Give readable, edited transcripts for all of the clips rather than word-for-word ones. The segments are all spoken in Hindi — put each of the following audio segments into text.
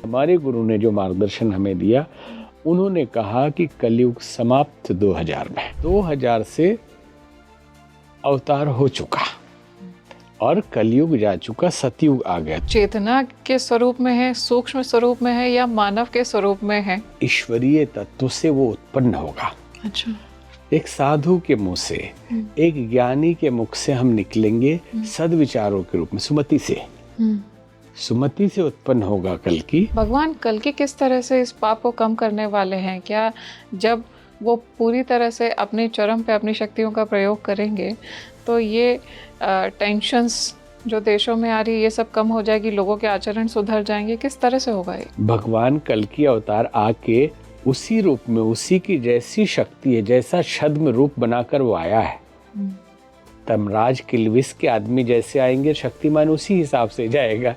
हमारे गुरु ने जो मार्गदर्शन हमें दिया, उन्होंने कहा कि कलयुग समाप्त 2000 में, 2000 से अवतार हो चुका और कलयुग जा चुका, सतयुग आ गया। चेतना के स्वरूप में है, सूक्ष्म स्वरूप में है, या मानव के स्वरूप में है? ईश्वरीय तत्व से वो उत्पन्न होगा। अच्छा। एक साधु के मुंह से, एक ज्ञानी के मुख से हम निकलेंगे सद्विचारों के रूप में, सुमति से उत्पन्न होगा कल्कि। भगवान कल्कि किस तरह से इस पाप को कम करने वाले हैं? क्या जब वो पूरी तरह से अपने चरम पे अपनी शक्तियों का प्रयोग करेंगे तो ये टेंशन्स जो देशों में आ रही, ये सब कम हो जाएगी, लोगों के आचरण सुधर जाएंगे? किस तरह से होगा ये? भगवान कल्कि अवतार आके उसी रूप में, उसी की जैसी शक्ति है, जैसा छद्म रूप बनाकर वो आया है, तमराज किल्विस के आदमी जैसे आएंगे, शक्तिमान उसी हिसाब से जाएगा।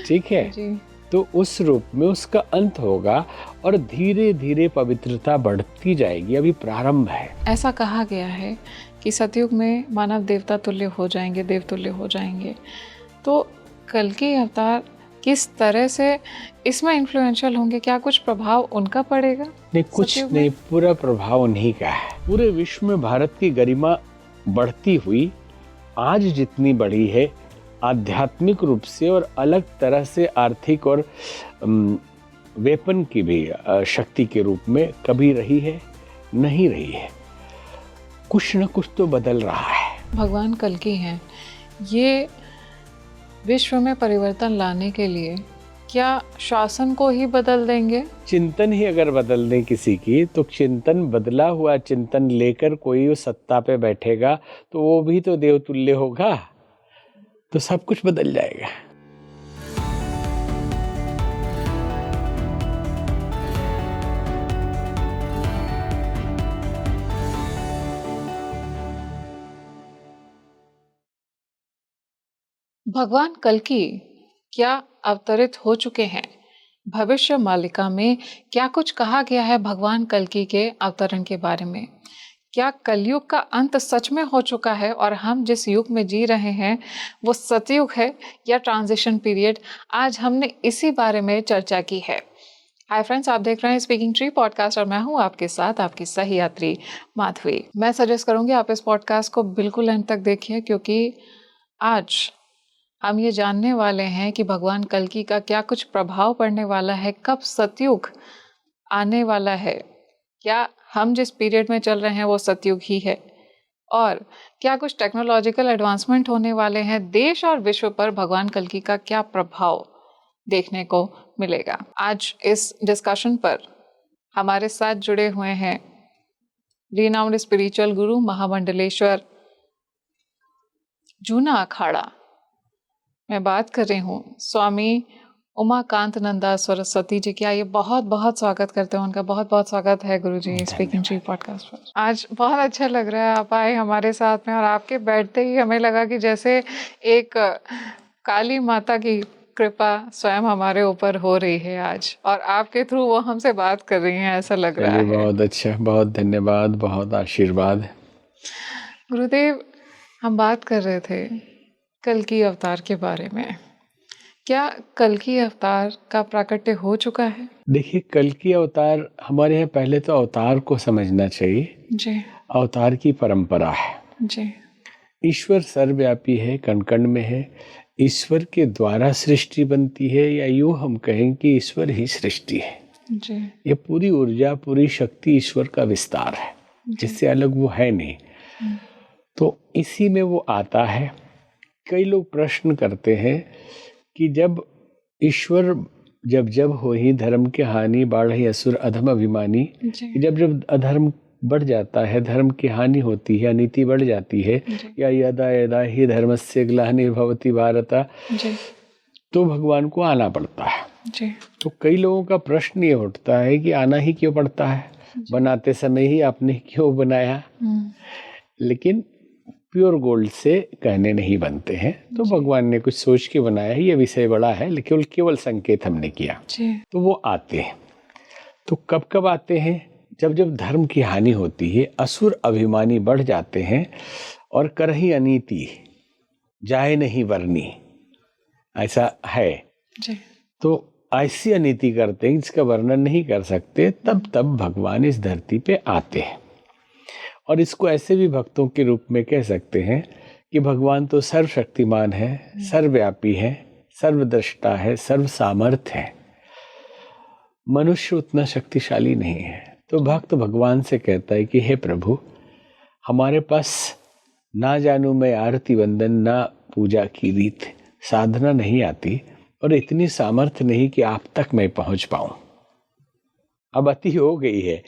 ठीक है जी। तो उस रूप में उसका अंत होगा और धीरे धीरे पवित्रता बढ़ती जाएगी। अभी प्रारंभ है। ऐसा कहा गया है कि सतयुग में मानव देवता तुल्य हो जाएंगे, देवतुल्य हो जाएंगे। तो कल्कि अवतार किस तरह से इसमें इन्फ्लुएंशियल होंगे? क्या कुछ प्रभाव उनका पड़ेगा? नहीं, कुछ नहीं, पूरा प्रभाव उन्हीं का है। पूरे विश्व में भारत की गरिमा बढ़ती हुई आज जितनी बढ़ी है, आध्यात्मिक रूप से और अलग तरह से आर्थिक और वेपन की भी शक्ति के रूप में कभी रही है नहीं रही है। कुछ न कुछ तो बदल रहा है। भगवान कल्कि हैं, ये विश्व में परिवर्तन लाने के लिए क्या शासन को ही बदल देंगे? चिंतन ही अगर बदल दें किसी की, तो चिंतन, बदला हुआ चिंतन लेकर कोई उस सत्ता पे बैठेगा तो वो भी तो देवतुल्य होगा, तो सब कुछ बदल जाएगा। भगवान कल्कि क्या अवतरित हो चुके हैं? भविष्य मालिका में क्या कुछ कहा गया है भगवान कल्कि के अवतरण के बारे में? क्या कलयुग का अंत सच में हो चुका है और हम जिस युग में जी रहे हैं वो सतयुग है या ट्रांजिशन पीरियड? आज हमने इसी बारे में चर्चा की है। हाय फ्रेंड्स, आप देख रहे हैं स्पीकिंग ट्री पॉडकास्ट और मैं हूं आपके साथ आपकी सही यात्री माधवी। मैं सजेस्ट करूंगी आप इस पॉडकास्ट को बिल्कुल अंत तक देखिए, क्योंकि आज हम ये जानने वाले हैं कि भगवान कल्कि का क्या कुछ प्रभाव पड़ने वाला है, कब सतयुग आने वाला है, क्या हम जिस पीरियड में चल रहे हैं वो सतयुग ही है, और क्या कुछ टेक्नोलॉजिकल एडवांसमेंट होने वाले हैं देश और विश्व पर, भगवान कल्कि का क्या प्रभाव देखने को मिलेगा। आज इस डिस्कशन पर हमारे साथ जुड़े हुए हैं रिनाउंड स्पिरिचुअल गुरु महामंडलेश्वर जूना अखाड़ा, मैं बात कर रही हूँ स्वामी उमाकांत नंदा सरस्वती जी। क्या ये बहुत बहुत स्वागत करते हैं उनका, बहुत बहुत स्वागत है गुरु जी स्पीकिंग ट्री पॉडकास्ट पर। आज बहुत अच्छा लग रहा है आप आए हमारे साथ में, और आपके बैठते ही हमें लगा कि जैसे एक काली माता की कृपा स्वयं हमारे ऊपर हो रही है आज, और आपके थ्रू वो हमसे बात कर रही हैं, ऐसा लग रहा है। बहुत अच्छा, बहुत धन्यवाद, बहुत आशीर्वाद। गुरुदेव, हम बात कर रहे थे कल्कि अवतार के बारे में। क्या कल्कि अवतार का प्राकट्य हो चुका है? देखिए, कल्कि अवतार, हमारे यहाँ पहले तो अवतार को समझना चाहिए जी। अवतार की परंपरा है जी। ईश्वर सर्वव्यापी है, कण कण में है। ईश्वर के द्वारा सृष्टि बनती है, या यूँ हम कहें कि ईश्वर ही सृष्टि है। जी। ये पूरी ऊर्जा, पूरी शक्ति ईश्वर का विस्तार है, जिससे अलग वो है नहीं। तो इसी में वो आता है। कई लोग प्रश्न करते हैं कि जब ईश्वर जब हो ही धर्म की हानि, बाढ़ असुर अधम अभिमानी, जब अधर्म बढ़ जाता है, धर्म की हानि होती है, अनीति बढ़ जाती है, या यदा यदा ही धर्मस्य ग्लानिर्भवति भारत, तो भगवान को आना पड़ता है। तो कई लोगों का प्रश्न ये उठता है कि आना ही क्यों पड़ता है, बनाते समय ही आपने क्यों बनाया? लेकिन प्योर गोल्ड से कहने नहीं बनते हैं, तो भगवान ने कुछ सोच के बनाया है। ये विषय बड़ा है, लेकिन केवल संकेत हमने किया। तो वो आते हैं। तो कब कब आते हैं? जब जब धर्म की हानि होती है, असुर अभिमानी बढ़ जाते हैं, और करही अनीति जाए नहीं वरनी, ऐसा है। तो ऐसी अनीति करते हैं जिसका वर्णन नहीं कर सकते, तब भगवान इस धरती पे आते हैं। और इसको ऐसे भी भक्तों के रूप में कह सकते हैं कि भगवान तो सर्वशक्तिमान है, सर्वव्यापी है, सर्वद्रष्टा है, सर्व सामर्थ्य है। मनुष्य उतना शक्तिशाली नहीं है। तो भक्त भगवान से कहता है कि हे प्रभु, हमारे पास ना जानू मैं आरती वंदन, ना पूजा की रीत, साधना नहीं आती और इतनी सामर्थ्य नहीं कि आप तक मैं पहुंच पाऊं। अब अति हो गई है,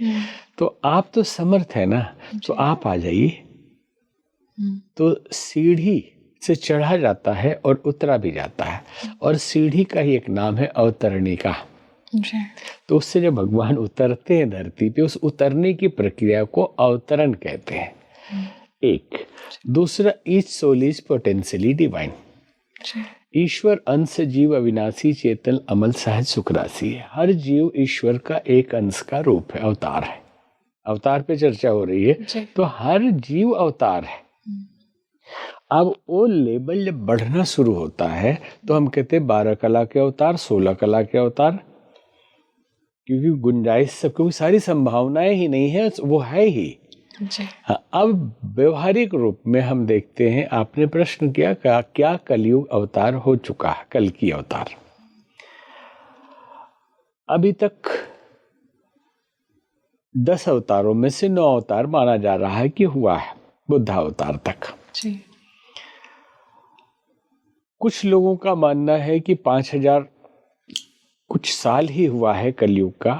तो आप तो समर्थ है ना, तो आप आ जाइए। तो सीढ़ी से चढ़ा जाता है और उतरा भी जाता है, और सीढ़ी का ही एक नाम है अवतरणिका। तो उससे जब भगवान उतरते हैं धरती पे, उस उतरने की प्रक्रिया को अवतरण कहते हैं। एक दूसरा, each soul is potentially divine. ईश्वर अंश जीव अविनाशी चेतन अमल सहज सुखरासी है। हर जीव ईश्वर का एक अंश का रूप है, अवतार है। अवतार पे चर्चा हो रही है, तो हर जीव अवतार है। अब वो लेवल जब बढ़ना शुरू होता है तो हम कहते हैं 12 कला के अवतार, 16 कला के अवतार, क्योंकि गुंजाइश सब, क्योंकि सारी संभावनाएं ही नहीं है, वो है ही। हाँ, अब व्यवहारिक रूप में हम देखते हैं, आपने प्रश्न किया क्या कलयुग अवतार हो चुका है, कल की अवतार। अभी तक 10 अवतारों में से 9 अवतार माना जा रहा है कि हुआ है, बुद्धा अवतार तक। कुछ लोगों का मानना है कि 5000 कुछ साल ही हुआ है कलयुग का,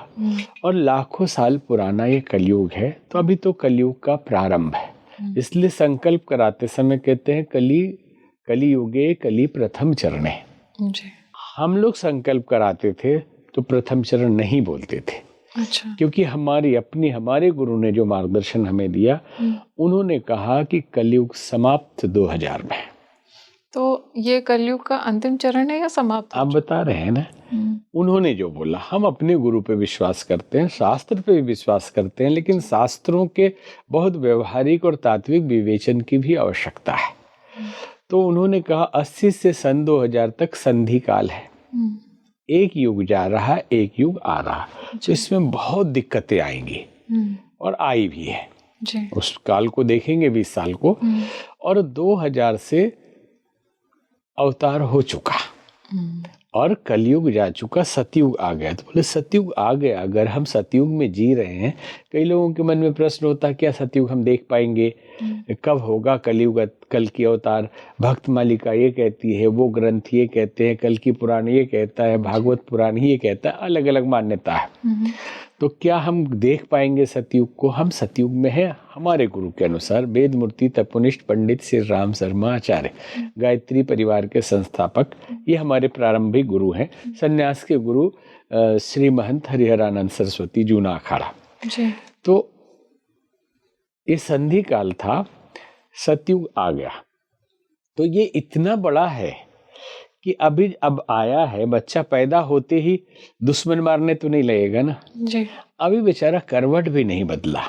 और लाखों साल पुराना ये कलयुग है। तो अभी तो कलयुग का प्रारंभ है, इसलिए संकल्प कराते समय कहते हैं कलियुगे कली प्रथम चरणे। हम लोग संकल्प कराते थे तो प्रथम चरण नहीं बोलते थे। अच्छा। क्योंकि हमारे गुरु ने जो मार्गदर्शन हमें दिया, उन्होंने कहा कि कलयुग समाप्त 2000 में। तो ये कलयुग का अंतिम चरण है या समाप्त? आप बता रहे हैं ना, उन्होंने जो बोला। हम अपने गुरु पे विश्वास करते हैं, शास्त्र पे भी विश्वास करते हैं, लेकिन शास्त्रों के बहुत व्यवहारिक और तात्विक विवेचन की भी आवश्यकता है। तो उन्होंने कहा 80 से सन 2000 तक संधि काल है। एक युग जा रहा है, एक युग आ रहा, तो इसमें बहुत दिक्कतें आएंगी, और आई भी है। उस काल को देखेंगे 20 साल को, और 2000 से अवतार हो चुका और कलयुग जा चुका, सतयुग आ गया। तो बोले सतयुग आ गया, अगर हम सतयुग में जी रहे हैं, कई लोगों के मन में प्रश्न होता है क्या सतयुग हम देख पाएंगे, कब होगा कलयुग, कल की अवतार? भक्त मालिका ये कहती है, वो ग्रंथ ये कहते हैं, कल की पुराण ये कहता है, भागवत पुराण ये कहता है, अलग अलग मान्यता है। तो क्या हम देख पाएंगे सतयुग को? हम सतयुग में हैं हमारे गुरु के अनुसार। वेद मूर्ति तपोनिष्ठ पंडित श्री राम शर्मा आचार्य, गायत्री परिवार के संस्थापक, ये हमारे प्रारंभिक गुरु हैं। सन्यास के गुरु श्री महंत हरिहरानंद सरस्वती, जूना अखाड़ा। तो ये संधि काल था, सतयुग आ गया। तो ये इतना बड़ा है कि अब आया है, बच्चा पैदा होते ही दुश्मन मारने तो नहीं लगेगा ना जी। अभी बेचारा करवट भी नहीं बदला,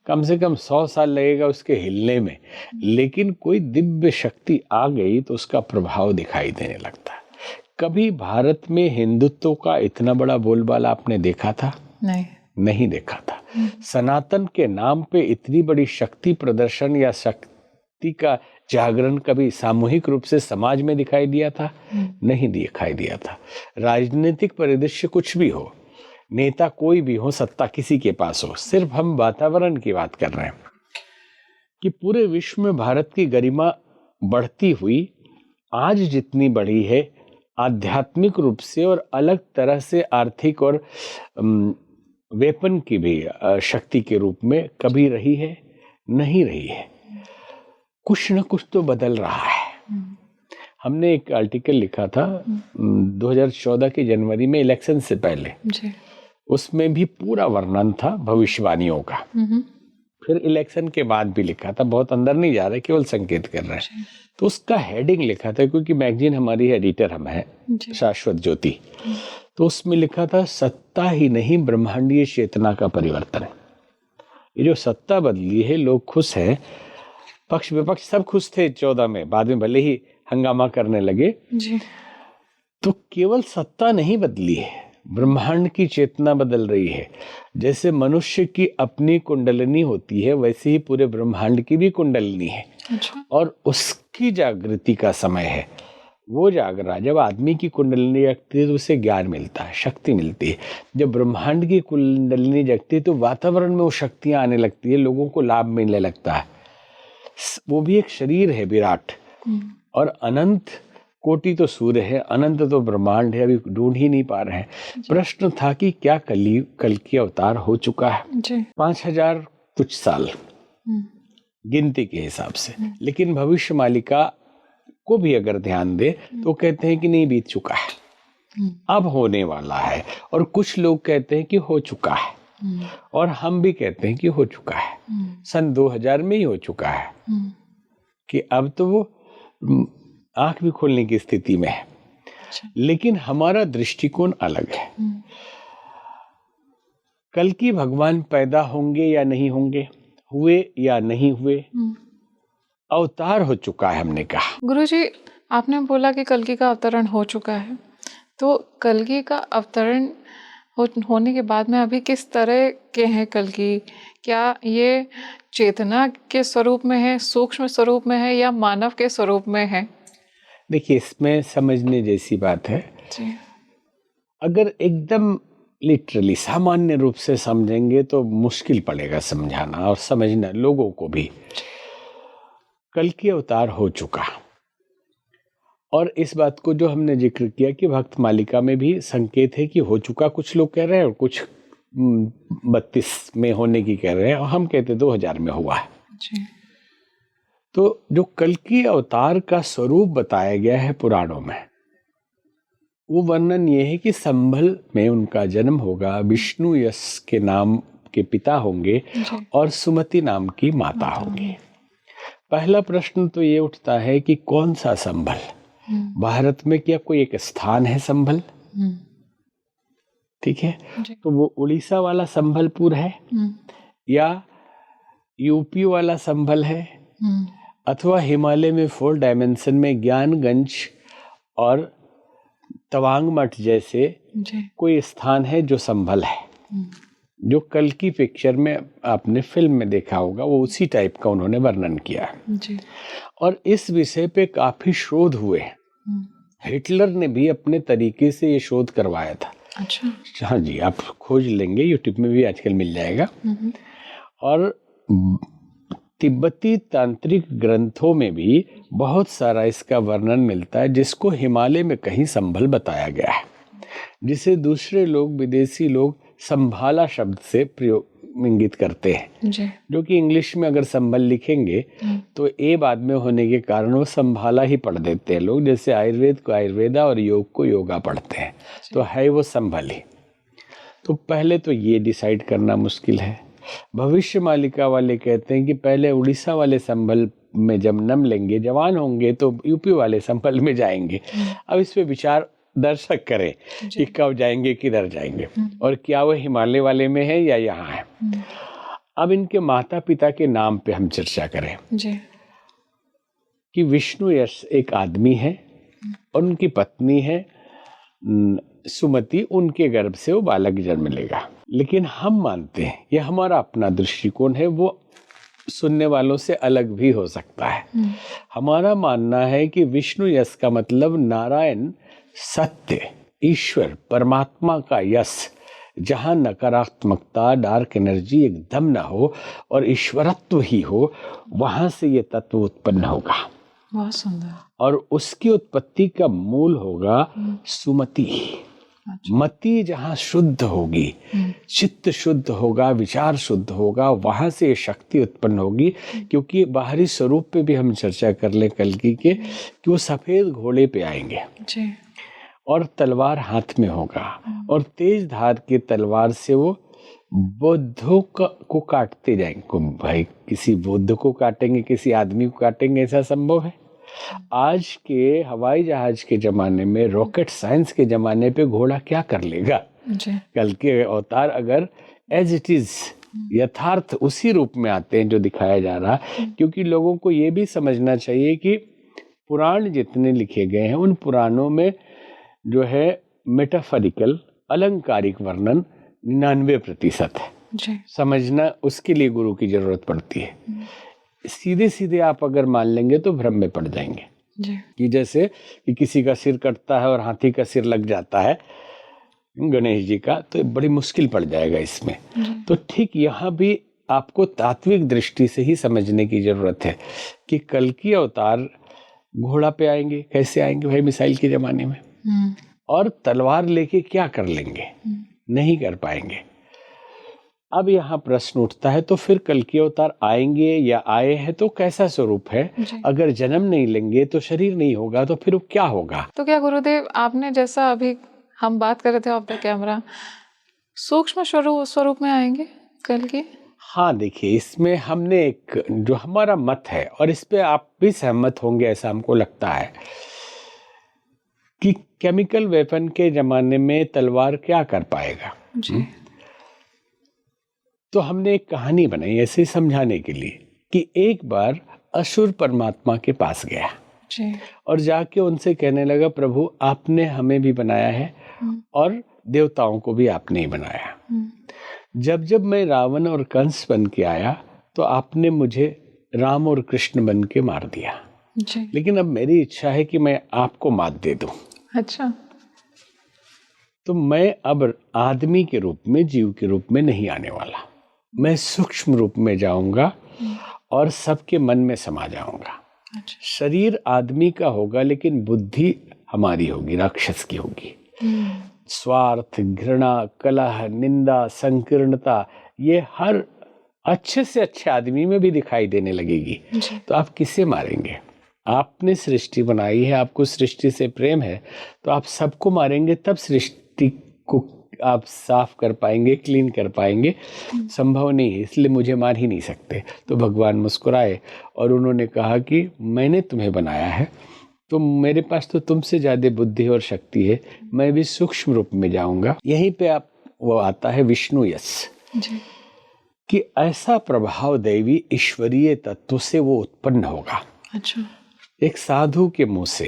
कम से कम 100 साल लगेगा उसके हिलने में, लेकिन कोई दिव्य शक्ति आ गई तो उसका प्रभाव दिखाई देने लगता है। कभी भारत में हिंदुत्व का इतना बड़ा बोलबाला आपने देखा था? नहीं देखा था। सनातन के नाम पे इतनी बड़ी शक्ति प्रदर्शन या शक्ति का जागरण कभी सामूहिक रूप से समाज में दिखाई दिया था? नहीं दिखाई दिया था। राजनीतिक परिदृश्य कुछ भी हो, नेता कोई भी हो, सत्ता किसी के पास हो, सिर्फ हम वातावरण की बात कर रहे हैं कि पूरे विश्व में भारत की गरिमा बढ़ती हुई आज जितनी बढ़ी है, आध्यात्मिक रूप से और अलग तरह से आर्थिक और वेपन की भी शक्ति के रूप में कभी रही है? नहीं रही है। कुछ न कुछ तो बदल रहा है। हमने एक आर्टिकल लिखा था 2014 के जनवरी में, इलेक्शन से पहले जी। उसमें भी पूरा वर्णन था भविष्यवाणियों का। फिर इलेक्शन के बाद भी लिखा था, बहुत अंदर नहीं जा रहा, केवल संकेत कर रहे हैं। तो उसका हेडिंग लिखा था, क्योंकि मैगजीन हमारी एडिटर हम है शाश्वत ज्योति, तो उसमें लिखा था सत्ता ही नहीं ब्रह्मांडीय चेतना का परिवर्तन। ये जो सत्ता बदली है, लोग खुश हैं, पक्ष विपक्ष सब खुश थे 14 में, बाद में भले ही हंगामा करने लगे जी। तो केवल सत्ता नहीं बदली है, ब्रह्मांड की चेतना बदल रही है। जैसे मनुष्य की अपनी कुंडलिनी होती है, वैसे ही पूरे ब्रह्मांड की भी कुंडलिनी है। अच्छा। और उसकी जागृति का समय है। वो जाग रहा, जब आदमी की कुंडलिनी जगती है तो उसे ज्ञान मिलता है, शक्ति मिलती है। जब ब्रह्मांड की कुंडलिनी जगती है तो वातावरण में वो शक्तियां आने लगती है, लोगों को लाभ मिलने लगता है। वो भी एक शरीर है विराट, और अनंत कोटि तो सूर्य है, अनंत तो ब्रह्मांड है, अभी ढूंढ ही नहीं पा रहे हैं। प्रश्न था कि क्या कल की अवतार हो चुका है? 5000 कुछ साल गिनती के हिसाब से, लेकिन भविष्य मालिका को भी अगर ध्यान दे तो कहते हैं कि नहीं, बीत चुका है, अब होने वाला है। और कुछ लोग कहते हैं कि हो चुका है, और हम भी कहते हैं कि हो चुका है, सन 2000 में ही हो चुका है, कि अब तो वो आंख भी खोलने की स्थिति में है। लेकिन हमारा दृष्टिकोण अलग है। कल की भगवान पैदा होंगे या नहीं होंगे, हुए या नहीं हुए, अवतार हो चुका है, हमने कहा। गुरुजी, आपने बोला कि कल्कि का अवतरण हो चुका है, तो कल्कि का अवतरण होने के बाद में अभी किस तरह के हैं कल्कि? क्या ये चेतना के स्वरूप में है, सूक्ष्म स्वरूप में है, या मानव के स्वरूप में है? देखिए, इसमें समझने जैसी बात है जी। अगर एकदम लिटरली सामान्य रूप से समझेंगे तो मुश्किल पड़ेगा समझाना और समझना लोगों को भी। कल्कि अवतार हो चुका, और इस बात को जो हमने जिक्र किया कि भक्त मालिका में भी संकेत है कि हो चुका, कुछ लोग कह रहे हैं, और कुछ 32 में होने की कह रहे हैं, और हम कहते 2000 में हुआ है। जी। तो जो कल्कि अवतार का स्वरूप बताया गया है पुराणों में, वो वर्णन ये है कि संभल में उनका जन्म होगा, विष्णु यश के नाम के पिता होंगे और सुमति नाम की माता होंगी। पहला प्रश्न तो ये उठता है कि कौन सा संभल? भारत में क्या कोई एक स्थान है संभल? ठीक है, तो वो उड़ीसा वाला संभलपुर है, या यूपी वाला संभल है, अथवा हिमालय में 4 डायमेंशन में ज्ञानगंज और तवांग मठ जैसे कोई स्थान है जो संभल है? जो कल्कि पिक्चर में आपने फिल्म में देखा होगा, वो उसी टाइप का उन्होंने वर्णन किया है। और इस विषय पे काफी शोध हुए। हिटलर ने भी अपने तरीके से ये शोध करवाया था। अच्छा। हाँ जी, आप खोज लेंगे, यूट्यूब में भी आजकल मिल जाएगा। और तिब्बती तांत्रिक ग्रंथों में भी बहुत सारा इसका वर्णन मिलता है, जिसको हिमालय में कहीं संभल बताया गया है, जिसे दूसरे लोग, विदेशी लोग संभाला शब्द से प्रयोग इंगित करते हैं जी। जो कि इंग्लिश में अगर संभल लिखेंगे तो ए बाद में होने के कारण वो संभाला ही पढ़ देते हैं लोग, जैसे आयुर्वेद को आयुर्वेदा और योग को योगा पढ़ते हैं, तो है वो संभल ही। तो पहले तो ये डिसाइड करना मुश्किल है। भविष्य मालिका वाले कहते हैं कि पहले उड़ीसा वाले संभल में जन्म लेंगे, जवान होंगे तो यूपी वाले संभल में जाएंगे। अब इस पे विचार दर्शक करें कि कब जाएंगे, किधर जाएंगे, और क्या वो हिमालय वाले में है या यहाँ है। अब इनके माता पिता के नाम पे हम चर्चा करें जी। कि विष्णु यश एक आदमी है और उनकी पत्नी है सुमति, उनके गर्भ से वो बालक जन्म लेगा। लेकिन हम मानते हैं, यह हमारा अपना दृष्टिकोण है, वो सुनने वालों से अलग भी हो सकता है। हमारा मानना है कि विष्णु यश का मतलब नारायण, सत्य, ईश्वर, परमात्मा का यश, जहाँ नकारात्मकता, डार्क एनर्जी एकदम ना हो और ईश्वरत्व ही हो, वहां से ये तत्व उत्पन्न होगा। बहुत सुंदर। और उसकी उत्पत्ति का मूल होगा सुमति। मति जहाँ शुद्ध होगी, चित्त शुद्ध होगा, विचार शुद्ध होगा, वहां से ये शक्ति उत्पन्न होगी। क्योंकि बाहरी स्वरूप पे भी हम चर्चा कर ले कल्कि के कि वो सफेद घोड़े पे आएंगे जी। और तलवार हाथ में होगा, और तेज धार के तलवार से वो बुद्धों को काटते जाएंगे। भाई किसी बुद्ध को काटेंगे, किसी आदमी को काटेंगे, ऐसा संभव है? आज के हवाई जहाज के जमाने में, रॉकेट साइंस के जमाने पे घोड़ा क्या कर लेगा? कल के अवतार अगर एज इट इज यथार्थ उसी रूप में आते हैं जो दिखाया जा रहा। क्योंकि लोगों को ये भी समझना चाहिए कि पुराण जितने लिखे गए हैं उन पुराणों में जो है मेटाफरिकल अलंकारिक वर्णन 99% है। जी। समझना उसके लिए गुरु की जरूरत पड़ती है। सीधे सीधे आप अगर मान लेंगे तो भ्रम में पड़ जाएंगे जी। कि जैसे कि किसी का सिर कटता है और हाथी का सिर लग जाता है गणेश जी का, तो बड़ी मुश्किल पड़ जाएगा इसमें। तो ठीक यहाँ भी आपको तात्विक दृष्टि से ही समझने की जरूरत है कि कल्कि अवतार घोड़ा पे आएंगे, कैसे आएंगे भाई मिसाइल के जमाने में, और तलवार लेके क्या कर लेंगे, नहीं कर पाएंगे। अब यहाँ प्रश्न उठता है तो फिर कल्कि अवतार आएंगे या आए हैं तो कैसा स्वरूप है? अगर जन्म नहीं लेंगे तो शरीर नहीं होगा तो फिर क्या होगा? तो क्या गुरुदेव आपने जैसा अभी हम बात कर रहे थे ऑफ द कैमरा, सूक्ष्म स्वरूप में आएंगे कल्कि? हाँ, देखिए इसमें हमने एक जो हमारा मत है, और इस पे आप भी सहमत होंगे ऐसा हमको लगता है, कि केमिकल वेपन के जमाने में तलवार क्या कर पाएगा। जी। तो हमने एक कहानी बनाई ऐसे समझाने के लिए कि एक बार असुर परमात्मा के पास गया जी। और जाके उनसे कहने लगा, प्रभु आपने हमें भी बनाया है और देवताओं को भी आपने ही बनाया। जब जब मैं रावण और कंस बन के आया तो आपने मुझे राम और कृष्ण बन के मार दिया, जी। लेकिन अब मेरी इच्छा है कि मैं आपको मात दे दूं। अच्छा। तो मैं अब आदमी के रूप में, जीव के रूप में नहीं आने वाला, मैं सूक्ष्म रूप में जाऊंगा और सबके मन में समा जाऊंगा। अच्छा। शरीर आदमी का होगा लेकिन बुद्धि हमारी होगी, राक्षस की होगी। स्वार्थ, घृणा, कलह, निंदा, संकीर्णता, ये हर अच्छे से अच्छे आदमी में भी दिखाई देने लगेगी। तो आप किसे मारेंगे? आपने सृष्टि बनाई है, आपको सृष्टि से प्रेम है, तो आप सबको मारेंगे तब सृष्टि को आप साफ कर पाएंगे, क्लीन कर पाएंगे? संभव नहीं है, इसलिए मुझे मार ही नहीं सकते। तो भगवान मुस्कुराए और उन्होंने कहा कि मैंने तुम्हें बनाया है, तो मेरे पास तो तुमसे ज्यादा बुद्धि और शक्ति है, मैं भी सूक्ष्म रूप में जाऊंगा। यहीं पे आप वो आता है विष्णु यश, कि ऐसा प्रभाव दैवी ईश्वरीय तत्व से वो उत्पन्न होगा। अच्छा। एक साधु के मुंह से,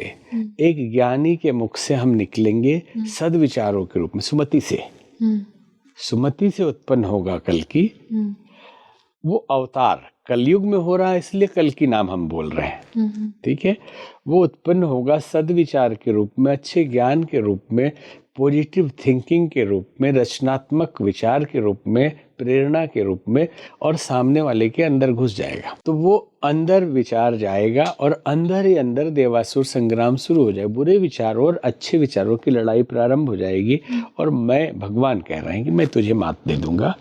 एक ज्ञानी के मुख से हम निकलेंगे सद्विचारों के रूप में, सुमति से। सुमति से उत्पन्न होगा कल्कि। वो अवतार कलयुग में हो रहा है इसलिए कल्कि नाम हम बोल रहे हैं, ठीक है। वो उत्पन्न होगा सद्विचार के रूप में, अच्छे ज्ञान के रूप में, पॉजिटिव थिंकिंग के रूप में, रचनात्मक विचार के रूप में, प्रेरणा के रूप में, और सामने वाले के अंदर घुस जाएगा। तो वो अंदर विचार जाएगा और अंदर ही अंदर देवासुर संग्राम शुरू हो जाएगा। बुरे विचारों और अच्छे विचारों की लड़ाई प्रारंभ हो जाएगी और मैं, भगवान कह रहे हैं कि मैं तुझे मात दे दूंगा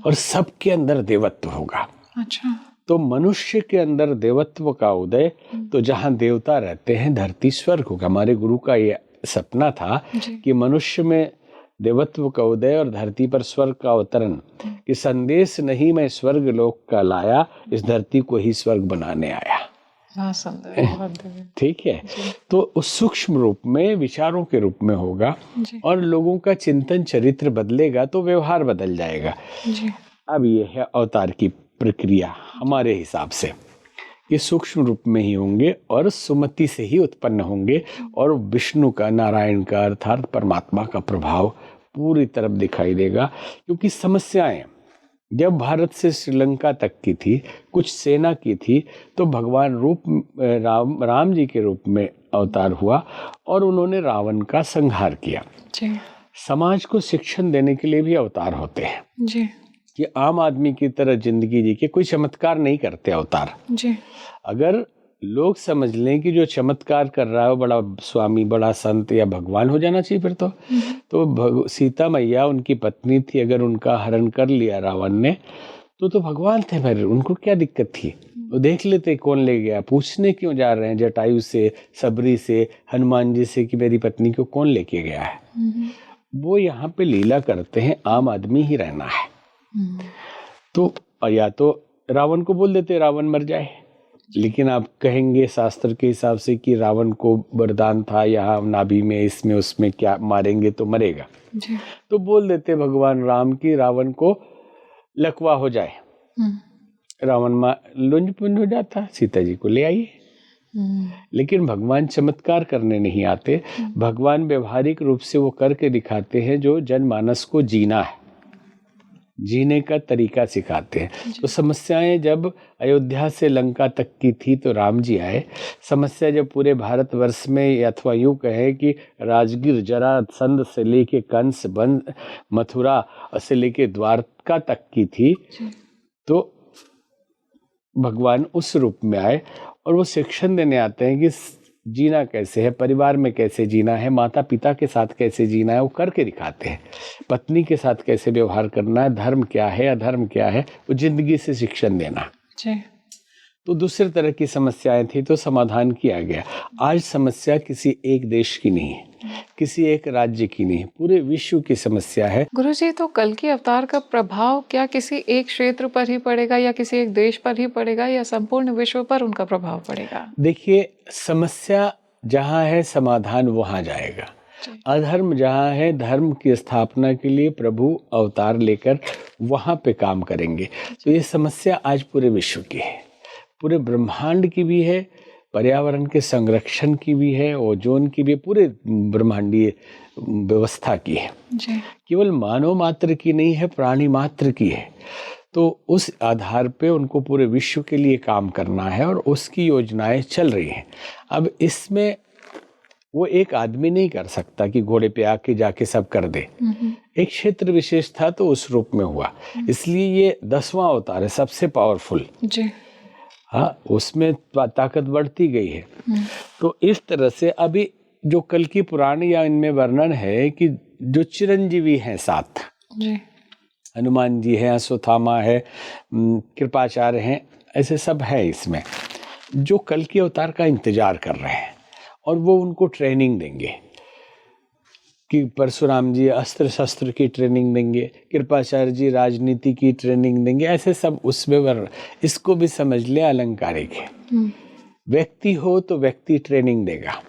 और सबके अंदर देवत्व होगा। अच्छा। तो मनुष्य के अंदर देवत्व का उदय, तो जहाँ देवता रहते हैं धरती स्वर्ग होगा। हमारे गुरु का ये सपना था कि मनुष्य में देवत्व का उदय और धरती पर स्वर्ग का अवतरण, कि संदेश नहीं मैं स्वर्ग लोक का लाया, इस धरती को ही स्वर्ग बनाने आया। ठीक है। तो उस सूक्ष्म रूप में, विचारों के रूप में होगा और लोगों का चिंतन चरित्र बदलेगा तो व्यवहार बदल जाएगा। अब ये है अवतार की प्रक्रिया हमारे हिसाब से, ये सूक्ष्म रूप में ही होंगे और सुमति से ही उत्पन्न होंगे और विष्णु का, नारायण का, अर्थात परमात्मा का प्रभाव पूरी तरफ दिखाई देगा। क्योंकि समस्याएं जब भारत से श्रीलंका तक की थी, कुछ सेना की थी, तो भगवान राम जी के रूप में अवतार हुआ और उन्होंने रावण का संहार किया। समाज को शिक्षण देने के लिए भी अवतार होते हैं जी, कि आम आदमी की तरह जिंदगी जी के कोई चमत्कार नहीं करते अवतार जी। अगर लोग समझ लें कि जो चमत्कार कर रहा है वो बड़ा स्वामी, बड़ा संत या भगवान हो जाना चाहिए फिर तो सीता मैया उनकी पत्नी थी, अगर उनका हरण कर लिया रावण ने तो भगवान थे, फिर उनको क्या दिक्कत थी? वो देख लेते कौन ले गया, पूछने क्यों जा रहे हैं जटायु से, सबरी से, हनुमान जी से कि मेरी पत्नी को कौन लेके गया है? वो यहाँ पे लीला करते हैं, आम आदमी ही रहना है। तो या तो रावण को बोल देते रावण मर जाए, लेकिन आप कहेंगे शास्त्र के हिसाब से कि रावण को वरदान था, यहाँ नाभि में, इसमें उसमें, क्या मारेंगे तो मरेगा जी। तो बोल देते भगवान राम की रावण को लकवा हो जाए, रावण लुंज पुंज हो जाता, सीता जी को ले आइए। लेकिन भगवान चमत्कार करने नहीं आते। भगवान व्यवहारिक रूप से वो करके दिखाते हैं जो जनमानस को जीना है, जीने का तरीका सिखाते हैं। तो समस्याएं जब अयोध्या से लंका तक की थी तो राम जी आए। समस्या जब पूरे भारतवर्ष में, अथवा यूँ कहें कि राजगीर जरासंध से लेके कंस बंद मथुरा से लेके द्वारका तक की थी, तो भगवान उस रूप में आए और वो शिक्षण देने आते हैं कि जीना कैसे है, परिवार में कैसे जीना है, माता पिता के साथ कैसे जीना है, वो करके दिखाते हैं। पत्नी के साथ कैसे व्यवहार करना है, धर्म क्या है, अधर्म क्या है, वो जिंदगी से शिक्षण देना। तो दूसरे तरह की समस्याएं थी तो समाधान किया गया। आज समस्या किसी एक देश की नहीं है, किसी एक राज्य की नहीं, पूरे विश्व की समस्या है। गुरुजी, तो कल के अवतार का प्रभाव क्या किसी एक क्षेत्र पर ही पड़ेगा या किसी एक देश पर ही पड़ेगा या संपूर्ण विश्व पर उनका प्रभाव पड़ेगा? देखिए, समस्या जहाँ है समाधान वहाँ जाएगा। अधर्म जहाँ है धर्म की स्थापना के लिए प्रभु अवतार लेकर वहाँ पे काम करेंगे। तो ये समस्या आज पूरे विश्व की है, पूरे ब्रह्मांड की भी है, पर्यावरण के संरक्षण की भी है, ओजोन की भी, पूरे ब्रह्मांडीय व्यवस्था की है। केवल मानव मात्र की नहीं है, प्राणी मात्र की है। तो उस आधार पे उनको पूरे विश्व के लिए काम करना है और उसकी योजनाएं चल रही हैं। अब इसमें वो एक आदमी नहीं कर सकता कि घोड़े पे आके जाके सब कर दे। एक क्षेत्र विशेष था तो उस रूप में हुआ, इसलिए ये 10वां अवतार है, सबसे पावरफुल। हाँ, उसमें ताकत बढ़ती गई है। तो इस तरह से अभी जो कल की पुराण या इनमें वर्णन है कि जो चिरंजीवी हैं साथ, हनुमान जी हैं, अश्वत्थामा है, कृपाचार्य हैं, ऐसे सब है इसमें जो कल के अवतार का इंतजार कर रहे हैं और वो उनको ट्रेनिंग देंगे कि परशुराम जी अस्त्र शस्त्र की ट्रेनिंग देंगे, कृपाचार्य जी राजनीति की ट्रेनिंग देंगे, ऐसे सब उसमें वर्णन। इसको भी समझ ले अलंकारिक है। व्यक्ति हो तो व्यक्ति ट्रेनिंग देगा,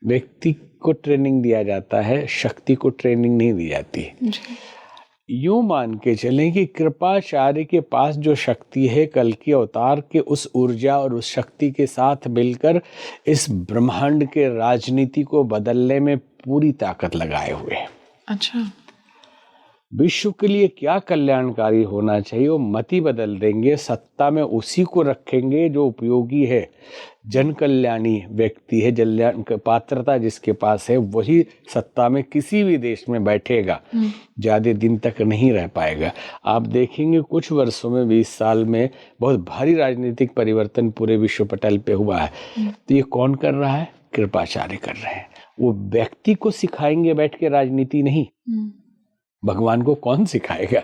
व्यक्ति को ट्रेनिंग दिया जाता है, शक्ति को ट्रेनिंग नहीं दी जाती। यूं मान के चलें कि कृपाचार्य के पास जो शक्ति है कल की अवतार के उस ऊर्जा और उस शक्ति के साथ मिलकर इस ब्रह्मांड के राजनीति को बदलने में पूरी ताकत लगाए हुए हैं। अच्छा, विश्व के लिए क्या कल्याणकारी होना चाहिए वो मति बदल देंगे, सत्ता में उसी को रखेंगे जो उपयोगी है, जन कल्याणी व्यक्ति है, कल्याण पात्रता जिसके पास है वही सत्ता में किसी भी देश में बैठेगा, ज्यादा दिन तक नहीं रह पाएगा। आप देखेंगे कुछ वर्षों में, 20 साल में बहुत भारी राजनीतिक परिवर्तन पूरे विश्व पटल पे हुआ है। तो ये कौन कर रहा है? कृपाचार्य कर रहे हैं। वो व्यक्ति को सिखाएंगे बैठ के राजनीति नहीं, भगवान को कौन सिखाएगा?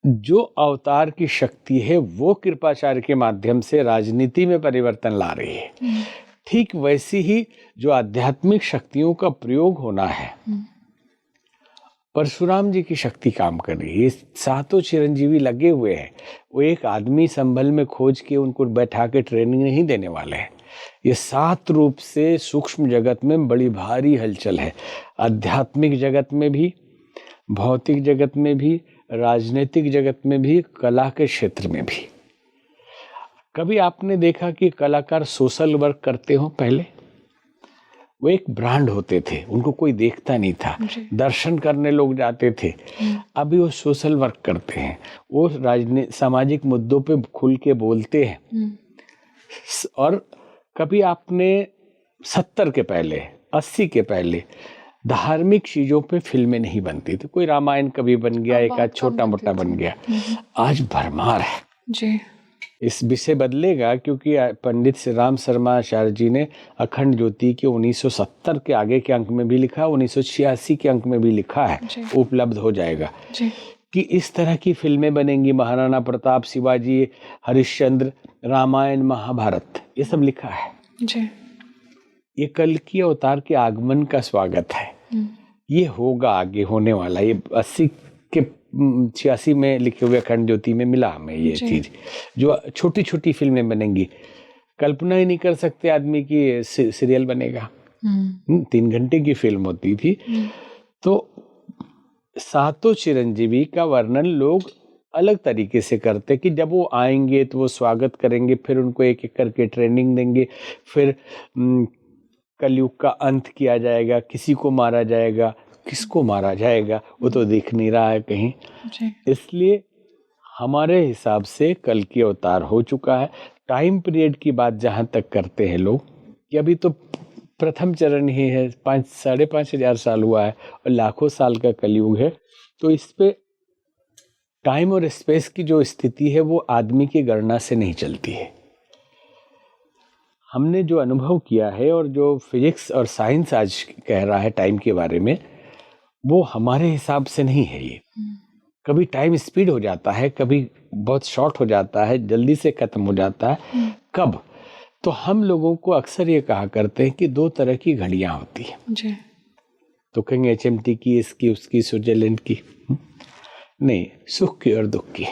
जो अवतार की शक्ति है वो कृपाचार्य के माध्यम से राजनीति में परिवर्तन ला रही है। ठीक वैसी ही जो आध्यात्मिक शक्तियों का प्रयोग होना है, परशुराम जी की शक्ति काम कर रही है। ये सातों चिरंजीवी लगे हुए हैं। वो एक आदमी संभल में खोज के उनको बैठा के ट्रेनिंग नहीं देने वाले हैं। ये 7 रूप से सूक्ष्म जगत में बड़ी भारी हलचल है, आध्यात्मिक जगत में भी, भौतिक जगत में भी, राजनीतिक जगत में भी, कला के क्षेत्र में भी। कभी आपने देखा कि कलाकार सोशल वर्क करते हो? पहले वो एक ब्रांड होते थे, उनको कोई देखता नहीं था, दर्शन करने लोग जाते थे। अभी वो सोशल वर्क करते हैं, वो सामाजिक मुद्दों पे खुल के बोलते हैं। और कभी आपने 70 के पहले, 80 के पहले धार्मिक चीजों पे फिल्में नहीं बनती थी। कोई रामायण कभी बन गया, एक आध छोटा मोटा बन गया। आज भरमार है जी। इस विषय बदलेगा क्योंकि पंडित श्री राम शर्मा आचार्य जी ने अखंड ज्योति के 1970 के आगे के अंक में भी लिखा, 1986 के अंक में भी लिखा है, उपलब्ध हो जाएगा जी। कि इस तरह की फिल्में बनेंगी। महाराणा प्रताप, शिवाजी, हरिश्चंद्र, रामायण, महाभारत, ये सब लिखा है जी। ये कल की अवतार के आगमन का स्वागत है। ये होगा, आगे होने वाला। ये 80 के 86 में लिखे हुए अखंड ज्योति में मिला हमें ये चीज, जो छोटी छोटी फिल्में बनेंगी। कल्पना ही नहीं कर सकते आदमी की सीरियल बनेगा। 3 घंटे की फिल्म होती थी। तो सातों चिरंजीवी का वर्णन लोग अलग तरीके से करते हैं कि जब वो आएंगे तो वो स्वागत करेंगे, फिर उनको एक एक करके ट्रेनिंग देंगे, फिर कलयुग का अंत किया जाएगा, किसी को मारा जाएगा, किसको मारा जाएगा वो तो दिख नहीं रहा है कहीं। इसलिए हमारे हिसाब से कल की अवतार हो चुका है। टाइम पीरियड की बात जहाँ तक करते हैं लोग कि अभी तो प्रथम चरण ही है, 5,500 साल हुआ है और लाखों साल का कलयुग है, तो इस पे टाइम और स्पेस की जो स्थिति है वो आदमी की गणना से नहीं चलती है। हमने जो अनुभव किया है और जो फिजिक्स और साइंस आज कह रहा है टाइम के बारे में, वो हमारे हिसाब से नहीं है। ये कभी टाइम स्पीड हो जाता है, कभी बहुत शॉर्ट हो जाता है, जल्दी से खत्म हो जाता है। कब? तो हम लोगों को अक्सर ये कहा करते हैं कि 2 तरह की घड़ियां होती हैं जी। तो कहेंगे HMT की, इसकी, उसकी, स्विट्जरलैंड की। नहीं, सुख की और दुख की।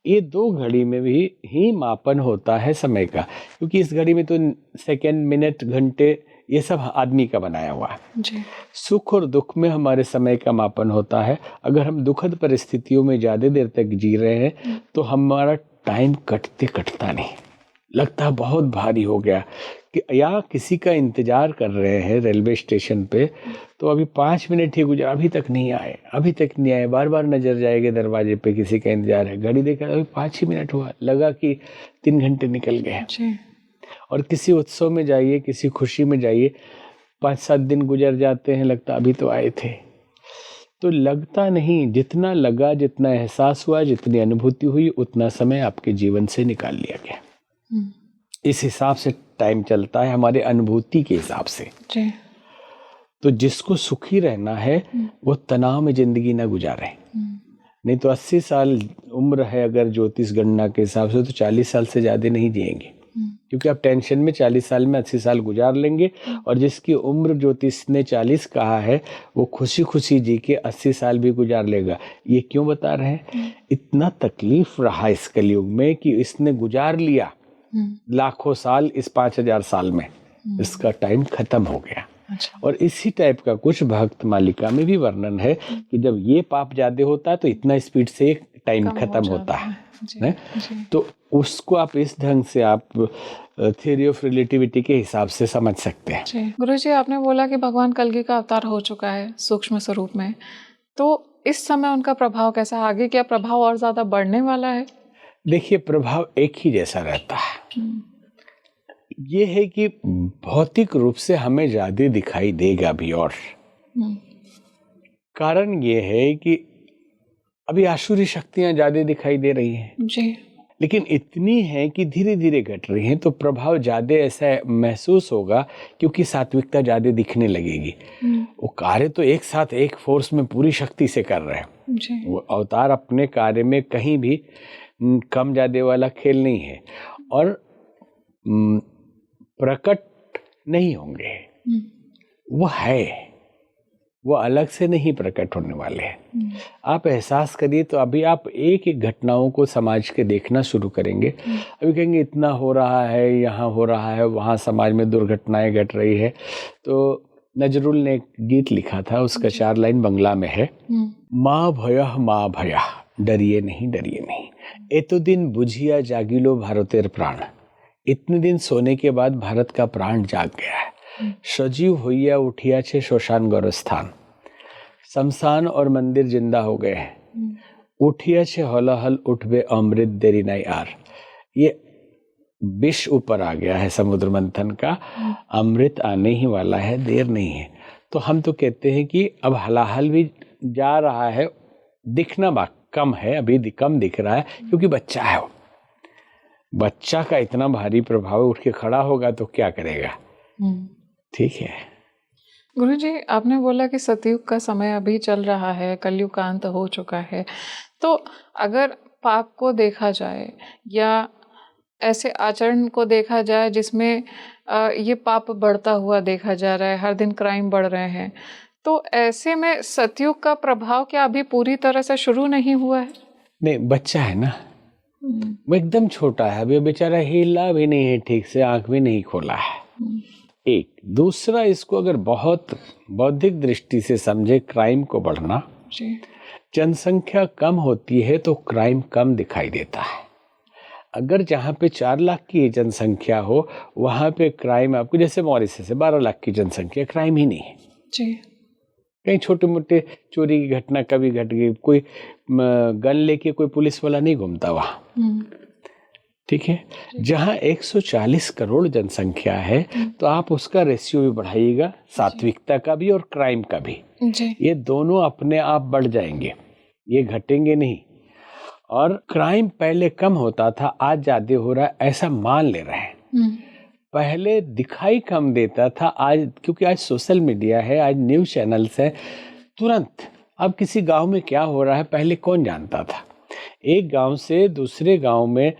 ये 2 घड़ी में भी ही मापन होता है समय का, क्योंकि इस घड़ी में तो सेकंड, मिनट, घंटे ये सब आदमी का बनाया हुआ है जी। सुख और दुख में हमारे समय का मापन होता है। अगर हम दुखद परिस्थितियों में ज़्यादा देर तक जी रहे हैं तो हमारा टाइम कटते कटता नहीं, लगता बहुत भारी हो गया। कि या किसी का इंतज़ार कर रहे हैं रेलवे स्टेशन पे, तो अभी 5 मिनट ही गुजरा, अभी तक नहीं आए, अभी तक नहीं आए, बार बार नज़र जाएगी दरवाजे पे, किसी का इंतज़ार है, घड़ी देखा अभी 5 ही मिनट हुआ, लगा कि 3 घंटे निकल गए। और किसी उत्सव में जाइए, किसी खुशी में जाइए, 5-7 दिन गुजर जाते हैं, लगता अभी तो आए थे। तो लगता नहीं, जितना लगा, जितना एहसास हुआ, जितनी अनुभूति हुई, उतना समय आपके जीवन से निकाल लिया गया। इस हिसाब से टाइम चलता है, हमारे अनुभूति के हिसाब से। तो जिसको सुखी रहना है वो तनाव में जिंदगी ना गुजारे। नहीं तो 80 साल उम्र है अगर ज्योतिष गणना के हिसाब से, तो 40 साल से ज्यादा नहीं जिएंगे, क्योंकि आप टेंशन में 40 साल में 80 साल गुजार लेंगे। और जिसकी उम्र ज्योतिष ने 40 कहा है वो खुशी खुशी जी के 80 साल भी गुजार लेगा। ये क्यों बता रहे हैं? इतना तकलीफ रहा इस कलयुग में कि इसने गुजार लिया लाखों साल, इस 5,000 साल में इसका टाइम खत्म हो गया। और इसी टाइप का कुछ भक्त मालिका में भी वर्णन है कि जब ये पाप ज्यादा होता है तो इतना स्पीड से टाइम खत्म होता है। तो उसको आप इस ढंग से आप थ्योरी ऑफ रिलेटिविटी के हिसाब से समझ सकते हैं। गुरुजी, आपने बोला कि भगवान कल्कि का अवतार हो चुका है सूक्ष्म स्वरूप में, तो इस समय उनका प्रभाव कैसा, आगे क्या प्रभाव और ज्यादा बढ़ने वाला है? देखिए, प्रभाव एक ही जैसा रहता है। ये है कि भौतिक रूप से हमें ज्यादा दिखाई देगा भी, और कारण ये है कि अभी आसुरी शक्तियां ज्यादा दिखाई दे रही हैं जी, लेकिन इतनी है कि धीरे धीरे घट रही हैं, तो प्रभाव ज्यादा ऐसा महसूस होगा क्योंकि सात्विकता ज्यादा दिखने लगेगी। वो कार्य तो एक साथ एक फोर्स में पूरी शक्ति से कर रहे हैं जी। वो अवतार अपने कार्य में कहीं भी कम ज्यादा वाला खेल नहीं है, और प्रकट नहीं होंगे, वो है, वो अलग से नहीं प्रकट होने वाले हैं। आप एहसास करिए तो अभी आप एक एक घटनाओं को समाज के देखना शुरू करेंगे। अभी कहेंगे इतना हो रहा है, यहाँ हो रहा है, वहाँ समाज में दुर्घटनाएं घट रही है। तो नजरुल ने एक गीत लिखा था, उसका 4 लाइन बंगला में है। माँ भया, डरिए नहीं, डरिए नहीं, ए तो दिन बुझिया जागिलो भारतेर प्राण। इतने दिन सोने के बाद भारत का प्राण जाग गया है। सजीव होइया उठिया छे शोशान गौरस्थान, शमशान और मंदिर जिंदा हो गए हैं। उठिया छे हलाहल उठबे अमृत देरी नहीं आर। ये विष ऊपर आ गया है समुद्र मंथन का, अमृत आने ही वाला है, देर नहीं है। तो हम तो कहते हैं कि अब हलाहल भी जा रहा है, दिखना कम है, अभी कम दिख रहा है क्योंकि बच्चा है। वो बच्चा का इतना भारी प्रभाव, उठ के खड़ा होगा तो क्या करेगा। ठीक है गुरुजी, आपने बोला कि सतयुग का समय अभी चल रहा है, कलयुग का अंत हो चुका है। तो अगर पाप को देखा जाए या ऐसे आचरण को देखा जाए जिसमें ये पाप बढ़ता हुआ देखा जा रहा है, हर दिन क्राइम बढ़ रहे हैं, तो ऐसे में सतयुग का प्रभाव क्या अभी पूरी तरह से शुरू नहीं हुआ है? नहीं, बच्चा है ना, वो एकदम छोटा है, अभी बेचारा हिला भी नहीं है ठीक से, आंख भी नहीं खोला है। एक दूसरा, इसको अगर बहुत बौद्धिक दृष्टि से समझे क्राइम को बढ़ना, जनसंख्या कम होती है तो क्राइम कम दिखाई देता है। अगर जहाँ पे 4 लाख की जनसंख्या हो वहाँ पे क्राइम आपको, जैसे मॉरिशस है 12 लाख की जनसंख्या, क्राइम ही नहीं है। जी। कहीं छोटे मोटे चोरी की घटना कभी घट गई, कोई गन लेके कोई पुलिस वाला नहीं घूमता वहाँ। ठीक है। जहाँ 140 करोड़ जनसंख्या है तो आप उसका रेशियो भी बढ़ाइएगा, सात्विकता का भी और क्राइम का भी। जी। ये दोनों अपने आप बढ़ जाएंगे, ये घटेंगे नहीं। और क्राइम पहले कम होता था, आज ज्यादा हो रहा है, ऐसा मान ले रहे हैं। पहले दिखाई कम देता था, आज क्योंकि आज सोशल मीडिया है, आज न्यूज चैनल्स है, तुरंत अब किसी गांव में क्या हो रहा है पहले कौन जानता था। एक गांव से दूसरे गांव में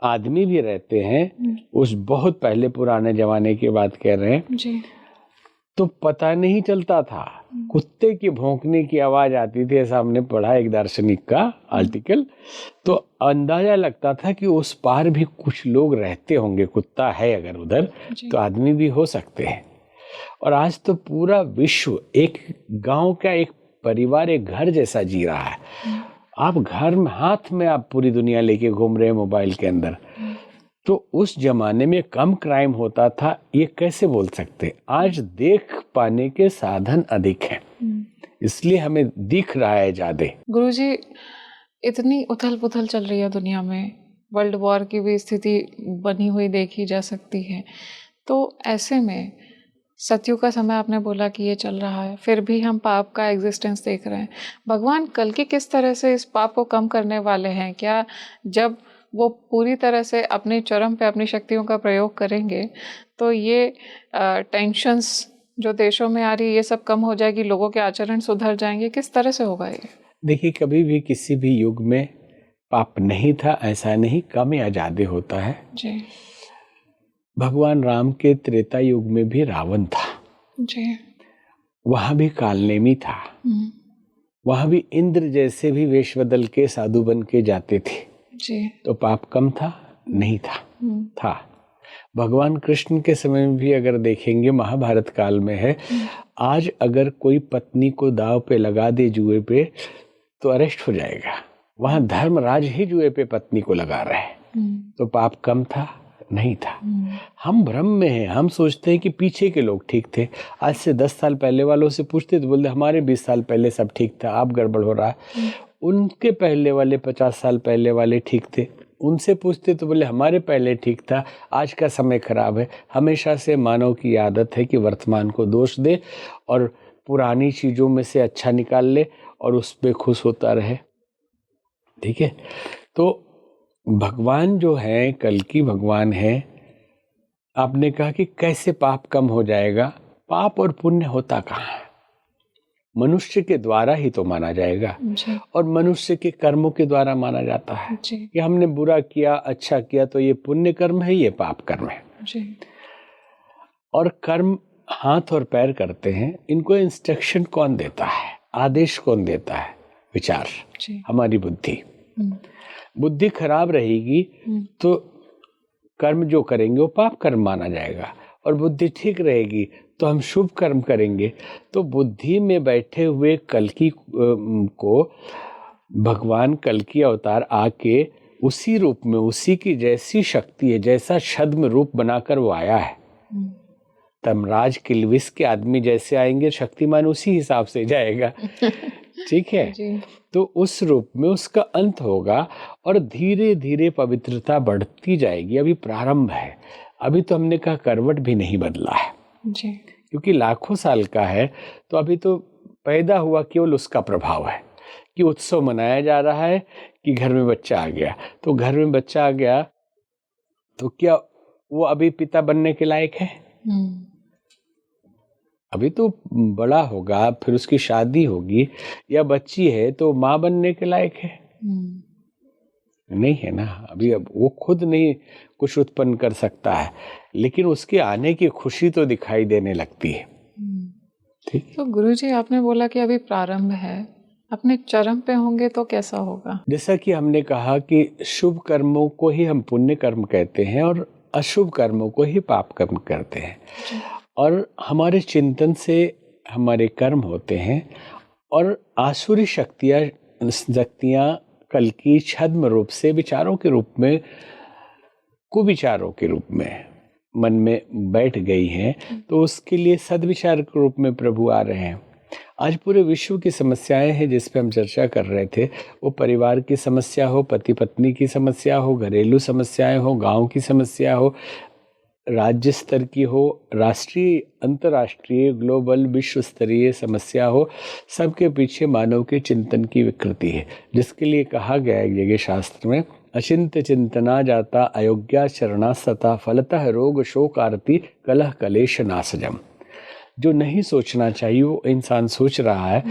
आदमी भी रहते हैं, उस बहुत पहले पुराने जमाने की बात कह रहे हैं जी। तो पता नहीं चलता था। कुत्ते की भौंकने की आवाज आती थी, ऐसा हमने पढ़ा एक दार्शनिक का आर्टिकल, तो अंदाजा लगता था कि उस पार भी कुछ लोग रहते होंगे, कुत्ता है अगर उधर तो आदमी भी हो सकते हैं। और आज तो पूरा विश्व एक गांव का एक परिवार, एक घर जैसा जी रहा है। आप घर में हाथ में आप पूरी दुनिया लेके घूम रहे हैं मोबाइल के अंदर। तो उस जमाने में कम क्राइम होता था, ये कैसे बोल सकते। आज देख पाने के साधन अधिक हैं, इसलिए हमें दिख रहा है ज्यादा। गुरुजी, इतनी उथल पुथल चल रही है दुनिया में, वर्ल्ड वॉर की भी स्थिति बनी हुई देखी जा सकती है, तो ऐसे में सतयुग का समय आपने बोला कि ये चल रहा है, फिर भी हम पाप का एग्जिस्टेंस देख रहे हैं। भगवान कल्कि किस तरह से इस पाप को कम करने वाले हैं? क्या जब वो पूरी तरह से अपने चरम पे अपनी शक्तियों का प्रयोग करेंगे तो ये टेंशन्स जो देशों में आ रही है ये सब कम हो जाएगी, लोगों के आचरण सुधर जाएंगे? किस तरह से होगा ये? देखिए, कभी भी किसी भी युग में पाप नहीं था ऐसा नहीं, कम या ज्यादा होता है जी। भगवान राम के त्रेता युग में भी रावण था जी। वहां भी कालनेमी था, वहां भी इंद्र जैसे भी वेश बदल के साधु बन के जाते थे जी। तो पाप कम था? नहीं था, था। भगवान कृष्ण के समय में भी अगर देखेंगे, महाभारत काल में है, आज अगर कोई पत्नी को दाव पे लगा दे जुए पे तो अरेस्ट हो जाएगा। वहां धर्मराज ही जुए पे पत्नी को लगा रहे हैं, तो पाप कम था? नहीं था। हम भ्रम में हैं, हम सोचते हैं कि पीछे के लोग ठीक थे। आज से 10 साल पहले वालों से पूछते तो बोलते हमारे 20 साल पहले सब ठीक था, अब गड़बड़ हो रहा है। उनके पहले वाले 50 साल पहले वाले ठीक थे, उनसे पूछते तो बोले हमारे पहले ठीक था, आज का समय खराब है। हमेशा से मानव की आदत है कि वर्तमान को दोष दे और पुरानी चीज़ों में से अच्छा निकाल ले और उस पर खुश होता रहे। ठीक है, तो भगवान जो है, कल्कि भगवान है। आपने कहा कि कैसे पाप कम हो जाएगा? पाप और पुण्य होता कहाँ है? मनुष्य के द्वारा ही तो माना जाएगा और मनुष्य के कर्मों के द्वारा माना जाता है कि हमने बुरा किया, अच्छा किया तो ये पुण्य कर्म है, ये पाप कर्म है जी। और कर्म हाथ और पैर करते हैं, इनको इंस्ट्रक्शन कौन देता है, आदेश कौन देता है? विचार, हमारी बुद्धि। बुद्धि खराब रहेगी तो कर्म जो करेंगे वो पाप कर्म माना जाएगा, और बुद्धि ठीक रहेगी तो हम शुभ कर्म करेंगे। तो बुद्धि में बैठे हुए कल्कि को भगवान कल्कि अवतार आके उसी रूप में, उसी की जैसी शक्ति है, जैसा छद्म रूप बनाकर वो आया है। तमराज किल्विस के आदमी जैसे आएंगे, शक्तिमान उसी हिसाब से जाएगा। ठीक है, तो उस रूप में उसका अंत होगा और धीरे धीरे पवित्रता बढ़ती जाएगी। अभी प्रारंभ है, अभी तो हमने कहा करवट भी नहीं बदला है जी। क्योंकि लाखों साल का है, तो अभी तो पैदा हुआ केवल उसका प्रभाव है कि उत्सव मनाया जा रहा है कि घर में बच्चा आ गया। तो घर में बच्चा आ गया तो क्या वो अभी पिता बनने के लायक है? अभी तो बड़ा होगा, फिर उसकी शादी होगी, या बच्ची है तो माँ बनने के लायक है? नहीं है ना। अभी अब वो खुद नहीं कुछ उत्पन्न कर सकता है, लेकिन उसके आने की खुशी तो दिखाई देने लगती है। ठीक। तो गुरुजी, आपने बोला कि अभी प्रारंभ है, अपने चरम पे होंगे तो कैसा होगा? जैसा कि हमने कहा कि शुभ कर्मों को ही हम पुण्य कर्म कहते हैं और अशुभ कर्मों को ही पाप कर्म कहते हैं। और हमारे चिंतन से हमारे कर्म होते हैं और आसुरी शक्तियां कल की छद्म रूप से विचारों के रूप में, कुविचारों के रूप में मन में बैठ गई हैं, तो उसके लिए सद्विचार के रूप में प्रभु आ रहे हैं। आज पूरे विश्व की समस्याएं हैं जिस पे हम चर्चा कर रहे थे, वो परिवार की समस्या हो, पति पत्नी की समस्या हो, घरेलू समस्याएं हो, गांव की समस्या हो, राज्य स्तर की हो, राष्ट्रीय, अंतर्राष्ट्रीय, ग्लोबल, विश्व स्तरीय समस्या हो, सबके पीछे मानव के चिंतन की विकृति है, जिसके लिए कहा गया है यज्ञ शास्त्र में, अचिंत्य चिंतना जाता अयोग्या शरणा सता फलतः रोग शोक आरती कलह कलेश नासजम। जो नहीं सोचना चाहिए वो इंसान सोच रहा है,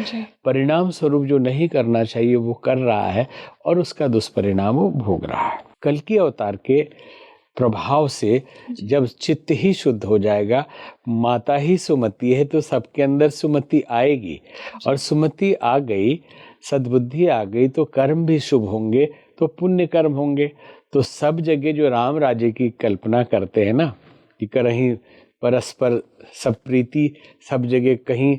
परिणाम स्वरूप जो नहीं करना चाहिए वो कर रहा है, और उसका दुष्परिणाम वो भोग रहा है। कल की अवतार के प्रभाव से जब चित्त ही शुद्ध हो जाएगा, माता ही सुमति है, तो सबके अंदर सुमति आएगी, और सुमति आ गई, सद्बुद्धि आ गई, तो कर्म भी शुभ होंगे, तो पुण्य कर्म होंगे। तो सब जगह जो राम राज्य की कल्पना करते हैं ना, कि कहीं परस्पर सब प्रीति, सब जगह कहीं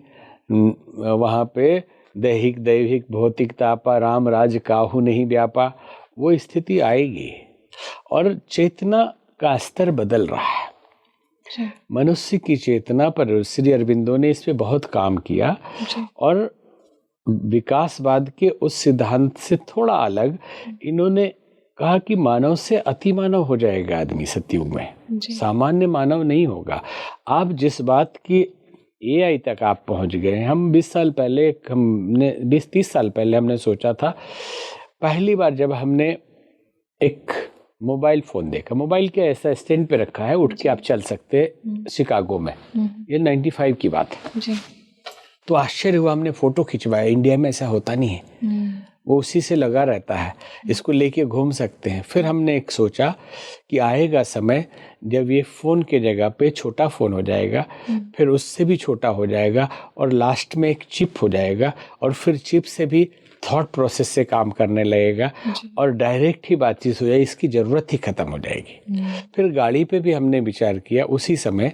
वहाँ पे दैहिक दैविक भौतिक तापा, राम राज काहू नहीं व्यापा, वो स्थिति आएगी। और चेतना का स्तर बदल रहा है, मनुष्य की चेतना पर श्री अरविंदो ने इस पे बहुत काम किया, और विकासवाद के उस सिद्धांत से थोड़ा अलग इन्होंने कहा कि मानव से अति मानव हो जाएगा आदमी सतयुग में, सामान्य मानव नहीं होगा। आप जिस बात की AI तक आप पहुंच गए, हम 20 साल पहले, हमने 20-30 साल पहले हमने सोचा था, पहली बार जब हमने एक मोबाइल फोन देखा, मोबाइल के ऐसा स्टैंड पे रखा है, उठ के आप चल सकते हैं, शिकागो में, ये 95 की बात है, तो आश्चर्य हुआ, हमने फोटो खिंचवाया, इंडिया में ऐसा होता नहीं है, वो उसी से लगा रहता है, इसको लेके घूम सकते हैं। फिर हमने एक सोचा कि आएगा समय जब ये फ़ोन के जगह पे छोटा फ़ोन हो जाएगा, फिर उससे भी छोटा हो जाएगा, और लास्ट में एक चिप हो जाएगा, और फिर चिप से भी थॉट प्रोसेस से काम करने लगेगा, और डायरेक्ट ही बातचीत हो जाएगी, इसकी ज़रूरत ही ख़त्म हो जाएगी। फिर गाड़ी पे भी हमने विचार किया उसी समय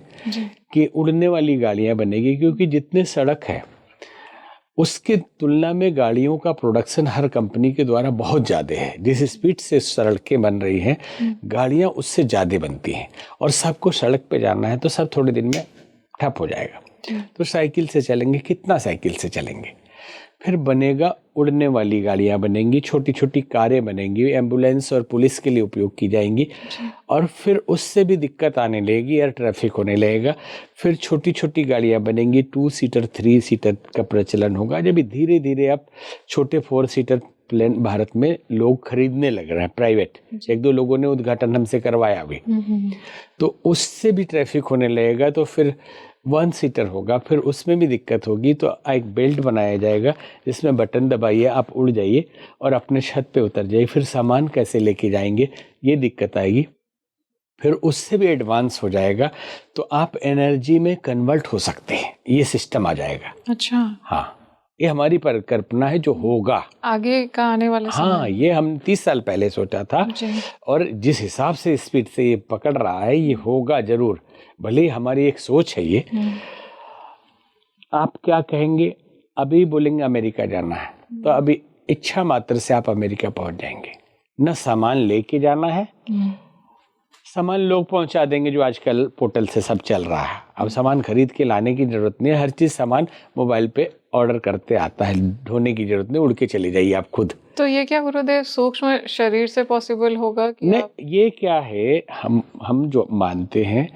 कि उड़ने वाली गाड़ियाँ बनेगी, क्योंकि जितने सड़क है उसके तुलना में गाड़ियों का प्रोडक्शन हर कंपनी के द्वारा बहुत ज़्यादा है। जिस स्पीड से सड़कें बन रही हैं, गाड़ियां उससे ज़्यादा बनती हैं, और सबको सड़क पे जाना है, तो सब थोड़े दिन में ठप हो जाएगा। तो साइकिल से चलेंगे, कितना साइकिल से चलेंगे। फिर बनेगा उड़ने वाली गाड़ियां बनेंगी, छोटी छोटी कारें बनेंगी, एम्बुलेंस और पुलिस के लिए उपयोग की जाएंगी, और फिर उससे भी दिक्कत आने लगेगी, एयर ट्रैफिक होने लगेगा। फिर छोटी छोटी गाड़ियां बनेंगी, 2 सीटर 3 सीटर का प्रचलन होगा। जब धीरे धीरे अब छोटे 4 सीटर प्लेन भारत में लोग खरीदने लग रहे हैं, प्राइवेट, 1-2 लोगों ने उद्घाटन हमसे करवाया अभी, तो उससे भी ट्रैफिक होने लगेगा। तो फिर 1 सीटर होगा, फिर उसमें भी दिक्कत होगी, तो एक बेल्ट बनाया जाएगा जिसमें बटन दबाइए, आप उड़ जाइए और अपने छत पे उतर जाइए। फिर सामान कैसे लेके जाएंगे, ये दिक्कत आएगी। फिर उससे भी एडवांस हो जाएगा, तो आप एनर्जी में कन्वर्ट हो सकते हैं, ये सिस्टम आ जाएगा। अच्छा, हाँ, ये हमारी परिकल्पना है जो होगा आगे का आने वाला समय। हाँ, ये हम 30 साल पहले सोचा था, और जिस हिसाब से स्पीड से ये पकड़ रहा है, ये होगा जरूर। भले ही हमारी एक सोच है ये। आप क्या कहेंगे, अभी बोलेंगे अमेरिका जाना है, तो अभी इच्छा मात्र से आप अमेरिका पहुंच जाएंगे। न सामान लेके जाना है, सामान लोग पहुंचा देंगे, जो आजकल पोर्टल से सब चल रहा है। अब सामान खरीद के लाने की जरूरत नहीं है, हर चीज सामान मोबाइल पे ऑर्डर करते आता है, ढोने की जरूरत नहीं, उड़ के चली जाइए आप खुद। तो ये क्या गुरुदेव सूक्ष्म शरीर से पॉसिबल होगा कि नहीं, ये क्या है, हम जो मानते हैं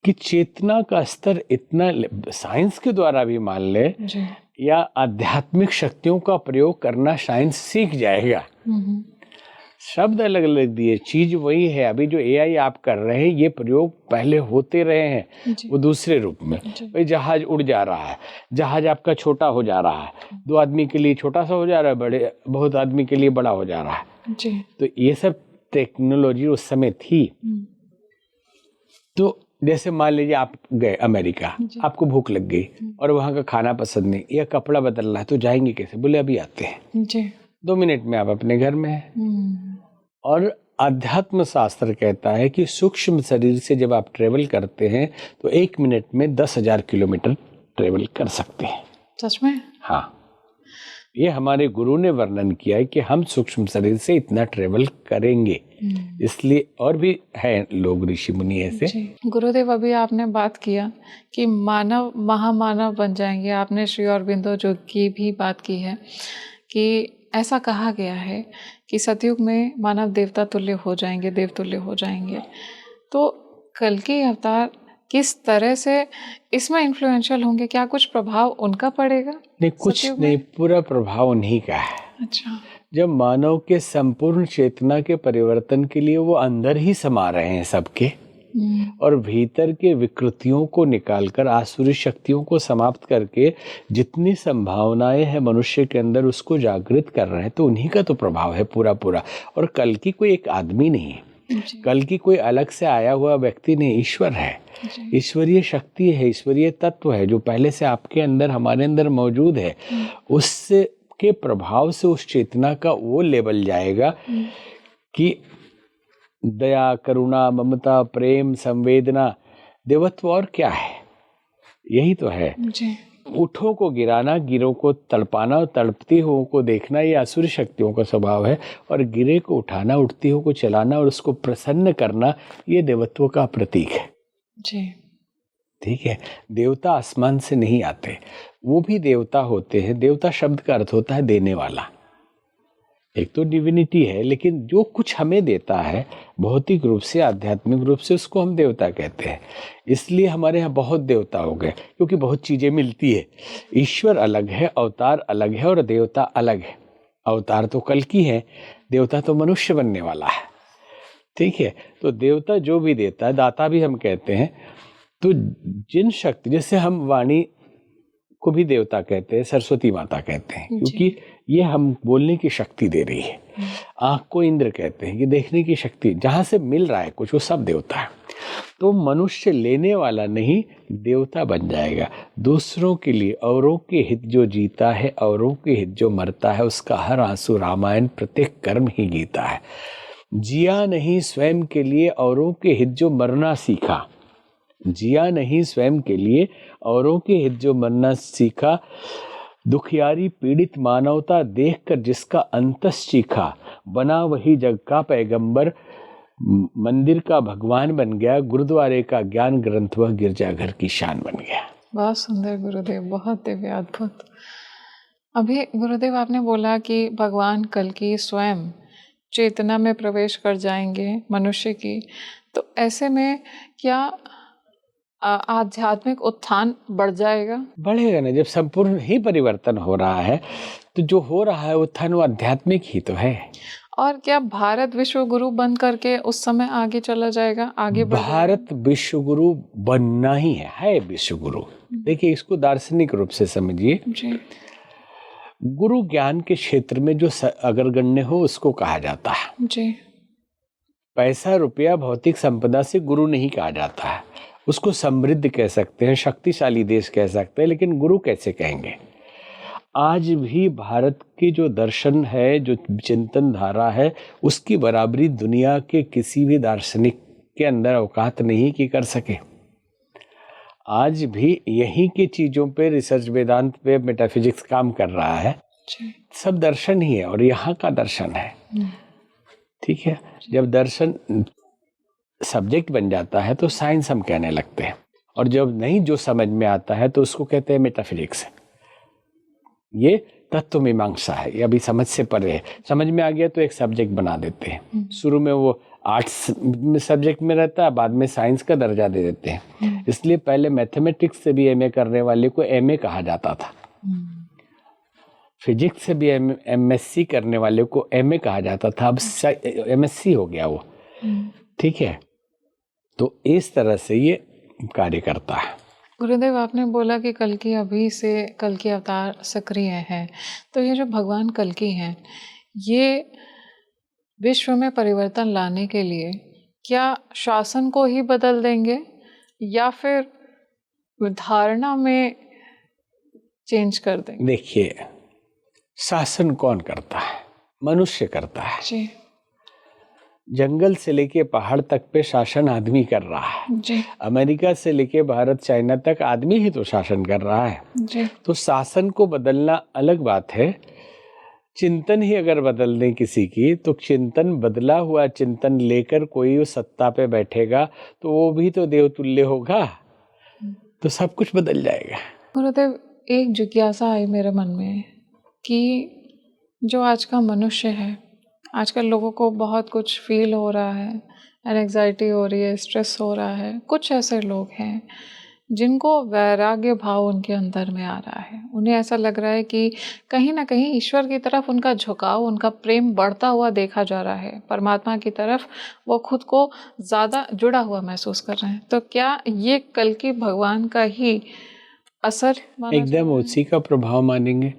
कि चेतना का स्तर इतना, साइंस के द्वारा भी मान ले, या आध्यात्मिक शक्तियों का प्रयोग करना साइंस सीख जाएगा। शब्द अलग अलग दिए, चीज वही है। अभी जो AI आप कर रहे हैं, ये प्रयोग पहले होते रहे हैं, वो दूसरे रूप में। भाई जहाज उड़ जा रहा है, जहाज आपका छोटा हो जा रहा है, 2 आदमी के लिए छोटा सा हो जा रहा है, बड़े बहुत आदमी के लिए बड़ा हो जा रहा है। तो ये सब टेक्नोलॉजी उस समय थी। तो जैसे मान लीजिए आप गए अमेरिका, आपको भूख लग गई और वहाँ का खाना पसंद नहीं, या कपड़ा बदलना है, तो जाएंगे कैसे? बोले अभी आते हैं, 2 मिनट में आप अपने घर में हैं। और अध्यात्म शास्त्र कहता है कि सूक्ष्म शरीर से जब आप ट्रेवल करते हैं, तो 1 मिनट में 10,000 किलोमीटर ट्रेवल कर सकते हैं। सच में? हाँ, ये हमारे गुरु ने वर्णन किया है कि हम सूक्ष्म शरीर से इतना ट्रेवल करेंगे। इसलिए और भी है लोग, ऋषि मुनि ऐसे। गुरुदेव, अभी आपने बात किया कि मानव महामानव बन जाएंगे। आपने श्री अरबिंदो जो की भी बात की है कि ऐसा कहा गया है कि सतयुग में मानव देवता तुल्य हो जाएंगे, देवतुल्य हो जाएंगे। तो कल्कि अवतार किस तरह से इसमें इन्फ्लुएंशियल होंगे? क्या कुछ प्रभाव उनका पड़ेगा? नहीं, कुछ नहीं, पूरा प्रभाव उन्हीं का है। अच्छा। जब मानव के संपूर्ण चेतना के परिवर्तन के लिए वो अंदर ही समा रहे हैं सबके, और भीतर के विकृतियों को निकालकर आसुरी शक्तियों को समाप्त करके जितनी संभावनाएं हैं मनुष्य के अंदर उसको जागृत कर रहे हैं, तो उन्हीं का तो प्रभाव है पूरा पूरा। और कल की कोई एक आदमी नहीं है, कल की कोई अलग से आया हुआ व्यक्ति नहीं, ईश्वर है, ईश्वरीय शक्ति है, ईश्वरीय तत्व है जो पहले से आपके अंदर हमारे अंदर मौजूद है। उससे के प्रभाव से उस चेतना का वो लेवल जाएगा कि दया, करुणा, ममता, प्रेम, संवेदना, देवत्व और क्या है, यही तो है। उठों को गिराना, गिरों को तड़पाना और तड़पती हुओं को देखना, ये असुर शक्तियों का स्वभाव है। और गिरे को उठाना, उठती हुओं को चलाना और उसको प्रसन्न करना, ये देवत्व का प्रतीक है जी। ठीक है। देवता आसमान से नहीं आते, वो भी देवता होते हैं। देवता शब्द का अर्थ होता है देने वाला। एक तो डिविनिटी है, लेकिन जो कुछ हमें देता है भौतिक रूप से, आध्यात्मिक रूप से, उसको हम देवता कहते हैं। इसलिए हमारे यहाँ बहुत देवता हो गए, क्योंकि बहुत चीजें मिलती है। ईश्वर अलग है, अवतार अलग है और देवता अलग है। अवतार तो कल्कि है, देवता तो मनुष्य बनने वाला है। ठीक है। तो देवता जो भी देता है, दाता भी हम कहते हैं। तो जिन शक्ति, जैसे हम वाणी को भी देवता कहते हैं, सरस्वती माता कहते हैं, क्योंकि ये हम बोलने की शक्ति दे रही है। आँख को इंद्र कहते हैं कि देखने की शक्ति, जहाँ से मिल रहा है कुछ, वो सब देवता है। तो मनुष्य लेने वाला नहीं, देवता बन जाएगा। दूसरों के लिए, औरों के हित जो जीता है, औरों के हित जो मरता है, उसका हर आंसू रामायण, प्रत्येक कर्म ही गीता है। जिया नहीं स्वयं के लिए, औरों के हित जो मरना सीखा। जिया नहीं स्वयं के लिए, औरों के हित जो मरना सीखा। दुखियारी पीड़ित मानवता देखकर जिसका अंतस चीखा। बना वही जग का पैगंबर, मंदिर का भगवान बन गया। गुरुद्वारे का ज्ञान ग्रंथ वह गिरजाघर की शान बन गया। बहुत सुंदर गुरुदेव, बहुत दिव्य, अद्भुत। अभी गुरुदेव आपने बोला कि भगवान कल्कि स्वयं चेतना में प्रवेश कर जाएंगे मनुष्य की, तो ऐसे में क्या आध्यात्मिक उत्थान बढ़ जाएगा? बढ़ेगा ना, जब संपूर्ण ही परिवर्तन हो रहा है, तो जो हो रहा है उत्थान वो आध्यात्मिक ही तो है। और क्या भारत विश्व गुरु बन करके उस समय आगे चला जाएगा, आगे बढ़ भारत विश्व गुरु बनना ही है विश्व गुरु। देखिए, इसको दार्शनिक रूप से समझिए। गुरु ज्ञान के क्षेत्र में जो अग्रगण्य हो उसको कहा जाता है जी। पैसा, रुपया, भौतिक संपदा से गुरु नहीं कहा जाता है। उसको समृद्ध कह सकते हैं, शक्तिशाली देश कह सकते हैं, लेकिन गुरु कैसे कहेंगे? आज भी भारत की जो दर्शन है, जो चिंतन धारा है, उसकी बराबरी दुनिया के किसी भी दार्शनिक के अंदर औकात नहीं कि कर सके। आज भी यहीं की चीज़ों पे रिसर्च, वेदांत पे, मेटाफिजिक्स काम कर रहा है। सब दर्शन ही है और यहाँ का दर्शन है। ठीक है। जब दर्शन सब्जेक्ट बन जाता है तो साइंस हम कहने लगते हैं, और जब नहीं जो समझ में आता है तो उसको कहते हैं मेटाफिजिक्स। ये तत्व मीमांसा है, ये अभी समझ से परे है। समझ में आ गया तो एक सब्जेक्ट बना देते हैं। शुरू में वो आर्ट्स सब्जेक्ट में रहता है, बाद में साइंस का दर्जा दे देते हैं। इसलिए पहले मैथमेटिक्स से भी एमए करने वाले को एमए कहा जाता था, फिजिक्स से भी एमएससी करने वाले को एमए कहा जाता था, अब एमएससी हो गया वो। ठीक है। तो इस तरह से ये कार्य करता है। गुरुदेव, आपने बोला कि कल्कि अभी से कल्कि अवतार सक्रिय है, तो ये जो भगवान कल्कि हैं, ये विश्व में परिवर्तन लाने के लिए क्या शासन को ही बदल देंगे या फिर धारणा में चेंज कर देंगे? देखिए, शासन कौन करता है? मनुष्य करता है जी। जंगल से लेके पहाड़ तक पे शासन आदमी कर रहा है। जी अमेरिका से लेके भारत चाइना तक आदमी ही तो शासन कर रहा है। जी तो शासन को बदलना अलग बात है, चिंतन ही अगर बदल दें किसी की, तो चिंतन बदला हुआ चिंतन लेकर कोई उस सत्ता पे बैठेगा तो वो भी तो देवतुल्य होगा, तो सब कुछ बदल जाएगा। गुरुदेव, एक जिज्ञासा आई मेरे मन में कि जो आज का मनुष्य है, आजकल लोगों को बहुत कुछ फील हो रहा है, एंग्जाइटी हो रही है, स्ट्रेस हो रहा है। कुछ ऐसे लोग हैं जिनको वैराग्य भाव उनके अंदर में आ रहा है। उन्हें ऐसा लग रहा है कि कहीं ना कहीं ईश्वर की तरफ उनका झुकाव, उनका प्रेम बढ़ता हुआ देखा जा रहा है। परमात्मा की तरफ वो खुद को ज़्यादा जुड़ा हुआ महसूस कर रहे हैं। तो क्या ये कल्कि भगवान का ही असर माना एकदम जाए? उसी का प्रभाव मानेंगे।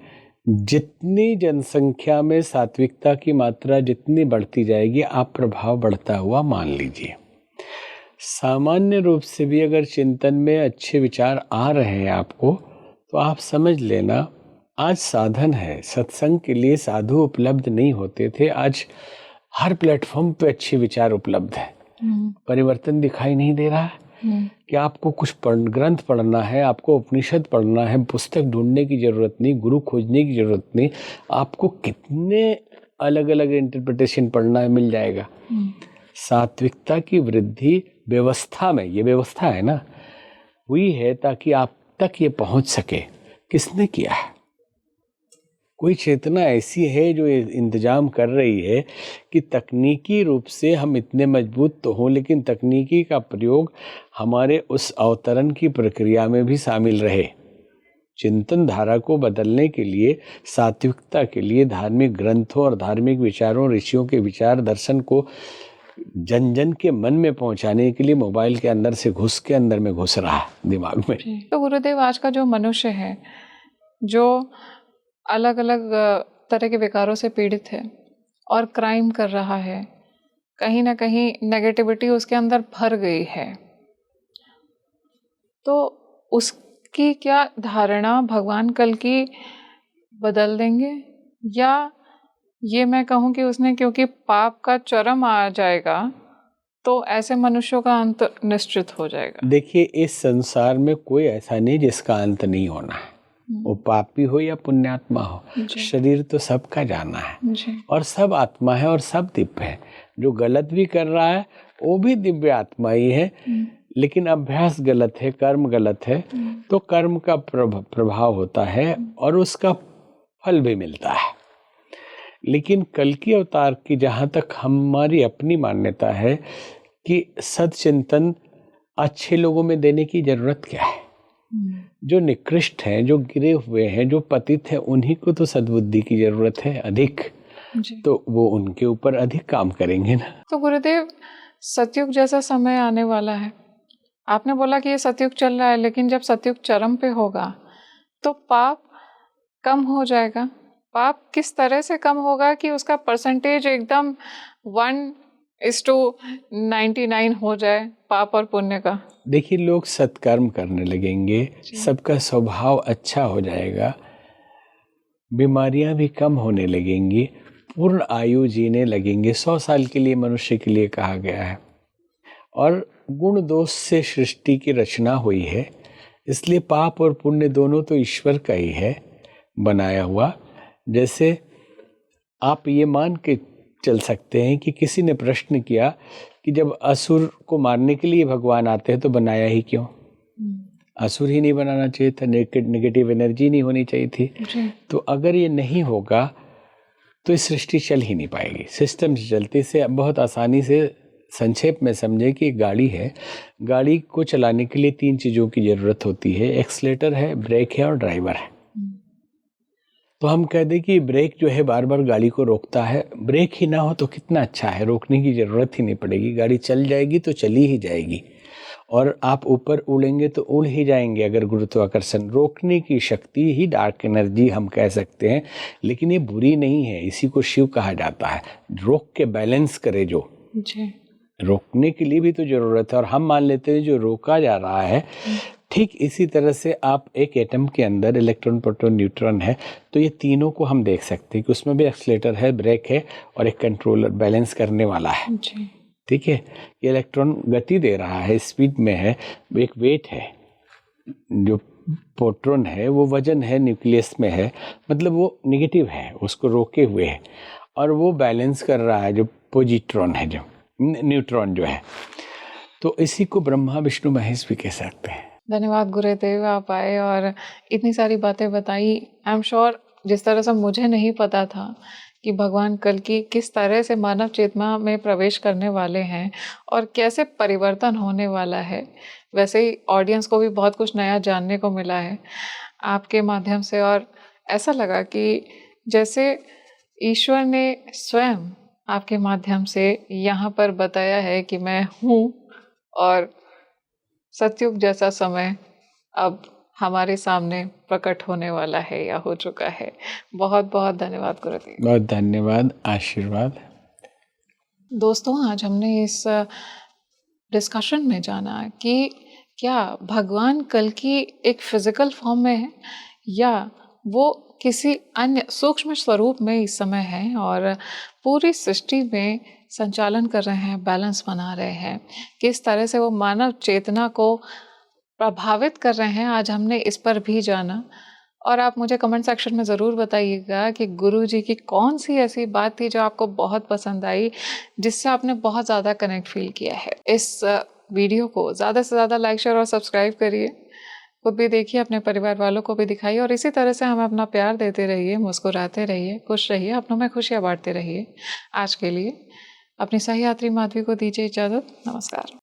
जितनी जनसंख्या में सात्विकता की मात्रा जितनी बढ़ती जाएगी, आप प्रभाव बढ़ता हुआ मान लीजिए। सामान्य रूप से भी अगर चिंतन में अच्छे विचार आ रहे हैं आपको, तो आप समझ लेना आज साधन है। सत्संग के लिए साधु उपलब्ध नहीं होते थे, आज हर प्लेटफॉर्म पे अच्छे विचार उपलब्ध है। परिवर्तन दिखाई नहीं दे रहा है कि आपको कुछ ग्रंथ पढ़ना है, आपको उपनिषद पढ़ना है, पुस्तक ढूंढने की जरूरत नहीं, गुरु खोजने की जरूरत नहीं, आपको कितने अलग अलग इंटरप्रिटेशन पढ़ना है, मिल जाएगा। सात्विकता की वृद्धि व्यवस्था में, ये व्यवस्था है ना, हुई है ताकि आप तक ये पहुंच सके। किसने किया है? कोई चेतना ऐसी है जो ये इंतजाम कर रही है कि तकनीकी रूप से हम इतने मजबूत तो हों, लेकिन तकनीकी का प्रयोग हमारे उस अवतरण की प्रक्रिया में भी शामिल रहे। चिंतन धारा को बदलने के लिए, सात्विकता के लिए धार्मिक ग्रंथों और धार्मिक विचारों, ऋषियों के विचार दर्शन को जन जन के मन में पहुंचाने के लिए मोबाइल के अंदर से घुस के अंदर में घुस रहा है दिमाग में। तो गुरुदेव, आज का जो मनुष्य है, जो अलग अलग तरह के विकारों से पीड़ित है और क्राइम कर रहा है, कहीं ना कहीं नेगेटिविटी उसके अंदर भर गई है, तो उसकी क्या धारणा भगवान कल्कि बदल देंगे? या ये मैं कहूँ कि उसने, क्योंकि पाप का चरम आ जाएगा तो ऐसे मनुष्यों का अंत निश्चित हो जाएगा? देखिए, इस संसार में कोई ऐसा नहीं जिसका अंत नहीं होना है, वो पापी हो या पुण्यात्मा हो। शरीर तो सबका जाना है जी। और सब आत्मा है और सब दिव्य है। जो गलत भी कर रहा है वो भी दिव्य आत्मा ही है, लेकिन अभ्यास गलत है, कर्म गलत है, तो कर्म का प्रभाव होता है और उसका फल भी मिलता है। लेकिन कल्कि अवतार की जहाँ तक हमारी अपनी मान्यता है कि सदचिंतन अच्छे लोगों में देने की जरूरत क्या है। जो निकृष्ट हैं, जो गिरे हुए हैं, जो पतित हैं, उन्हीं को तो सद्बुद्धि की जरूरत है अधिक जी। तो वो उनके ऊपर अधिक काम करेंगे ना। तो गुरुदेव, सतयुग जैसा समय आने वाला है। आपने बोला कि ये सतयुग चल रहा है, लेकिन जब सतयुग चरम पे होगा तो पाप कम हो जाएगा। पाप किस तरह से कम होगा कि उसका परसेंटेज एकदम 1:99 हो जाए, पाप और पुण्य का? देखिए, लोग सत्कर्म करने लगेंगे, सबका स्वभाव अच्छा हो जाएगा, बीमारियां भी कम होने लगेंगी, पूर्ण आयु जीने लगेंगे। 100 साल के लिए मनुष्य के लिए कहा गया है। और गुण दोष से सृष्टि की रचना हुई है, इसलिए पाप और पुण्य दोनों तो ईश्वर का ही है बनाया हुआ। जैसे आप ये मान के चल सकते हैं कि किसी ने प्रश्न किया कि जब असुर को मारने के लिए भगवान आते हैं तो बनाया ही क्यों? असुर ही नहीं बनाना चाहिए था, नेगेटिव एनर्जी नहीं होनी चाहिए थी। तो अगर ये नहीं होगा तो इस सृष्टि चल ही नहीं पाएगी। सिस्टम से चलते से बहुत आसानी से संक्षेप में समझे कि एक गाड़ी है, गाड़ी को चलाने के लिए 3 चीज़ों की ज़रूरत होती है। एक्सीलेटर है, ब्रेक है और ड्राइवर है। तो हम कह दें कि ब्रेक जो है बार बार गाड़ी को रोकता है, ब्रेक ही ना हो तो कितना अच्छा है, रोकने की ज़रूरत ही नहीं पड़ेगी, गाड़ी चल जाएगी तो चली ही जाएगी। और आप ऊपर उड़ेंगे तो उड़ ही जाएंगे अगर गुरुत्वाकर्षण। रोकने की शक्ति ही डार्क एनर्जी हम कह सकते हैं, लेकिन ये बुरी नहीं है, इसी को शिव कहा जाता है। रोक के बैलेंस करे जो जी। रोकने के लिए भी तो ज़रूरत है। और हम मान लेते हैं जो रोका जा रहा है ठीक इसी तरह से आप एक एटम के अंदर इलेक्ट्रॉन, प्रोटॉन, न्यूट्रॉन है, तो ये तीनों को हम देख सकते हैं कि उसमें भी एक्सीलरेटर है, ब्रेक है और एक कंट्रोलर बैलेंस करने वाला है। जी। ठीक है, ये इलेक्ट्रॉन गति दे रहा है, स्पीड में है, एक वेट है। जो प्रोटॉन है वो वजन है, न्यूक्लियस में है, मतलब वो नेगेटिव है, उसको रोके हुए है, और वो बैलेंस कर रहा है जो पॉजिट्रॉन है, जो न्यूट्रॉन जो है। तो इसी को ब्रह्मा विष्णु महेश भी कह सकते हैं। धन्यवाद गुरुदेव, आप आए और इतनी सारी बातें बताई। आई एम श्योर जिस तरह से मुझे नहीं पता था कि भगवान कल्कि किस तरह से मानव चेतना में प्रवेश करने वाले हैं और कैसे परिवर्तन होने वाला है, वैसे ही ऑडियंस को भी बहुत कुछ नया जानने को मिला है आपके माध्यम से। और ऐसा लगा कि जैसे ईश्वर ने स्वयं आपके माध्यम से यहाँ पर बताया है कि मैं हूँ, और सतयुग जैसा समय अब हमारे सामने प्रकट होने वाला है या हो चुका है। बहुत बहुत धन्यवाद गुरुदेव। बहुत धन्यवाद, आशीर्वाद। दोस्तों, आज हमने इस डिस्कशन में जाना कि क्या भगवान कल्कि एक फिजिकल फॉर्म में है या वो किसी अन्य सूक्ष्म स्वरूप में इस समय है और पूरी सृष्टि में संचालन कर रहे हैं, बैलेंस बना रहे हैं। किस तरह से वो मानव चेतना को प्रभावित कर रहे हैं, आज हमने इस पर भी जाना। और आप मुझे कमेंट सेक्शन में ज़रूर बताइएगा कि गुरुजी की कौन सी ऐसी बात थी जो आपको बहुत पसंद आई, जिससे आपने बहुत ज़्यादा कनेक्ट फील किया है। इस वीडियो को ज़्यादा से ज़्यादा लाइक, शेयर और सब्सक्राइब करिए, खुद भी देखिए, अपने परिवार वालों को भी दिखाइए, और इसी तरह से हमें अपना प्यार देते रहिए, मुस्कुराते रहिए, खुश रहिए, अपनों में खुशियाँ बांटते रहिए। आज के लिए अपनी सही यात्री माधवी को दीजिए इजाज़त। नमस्कार।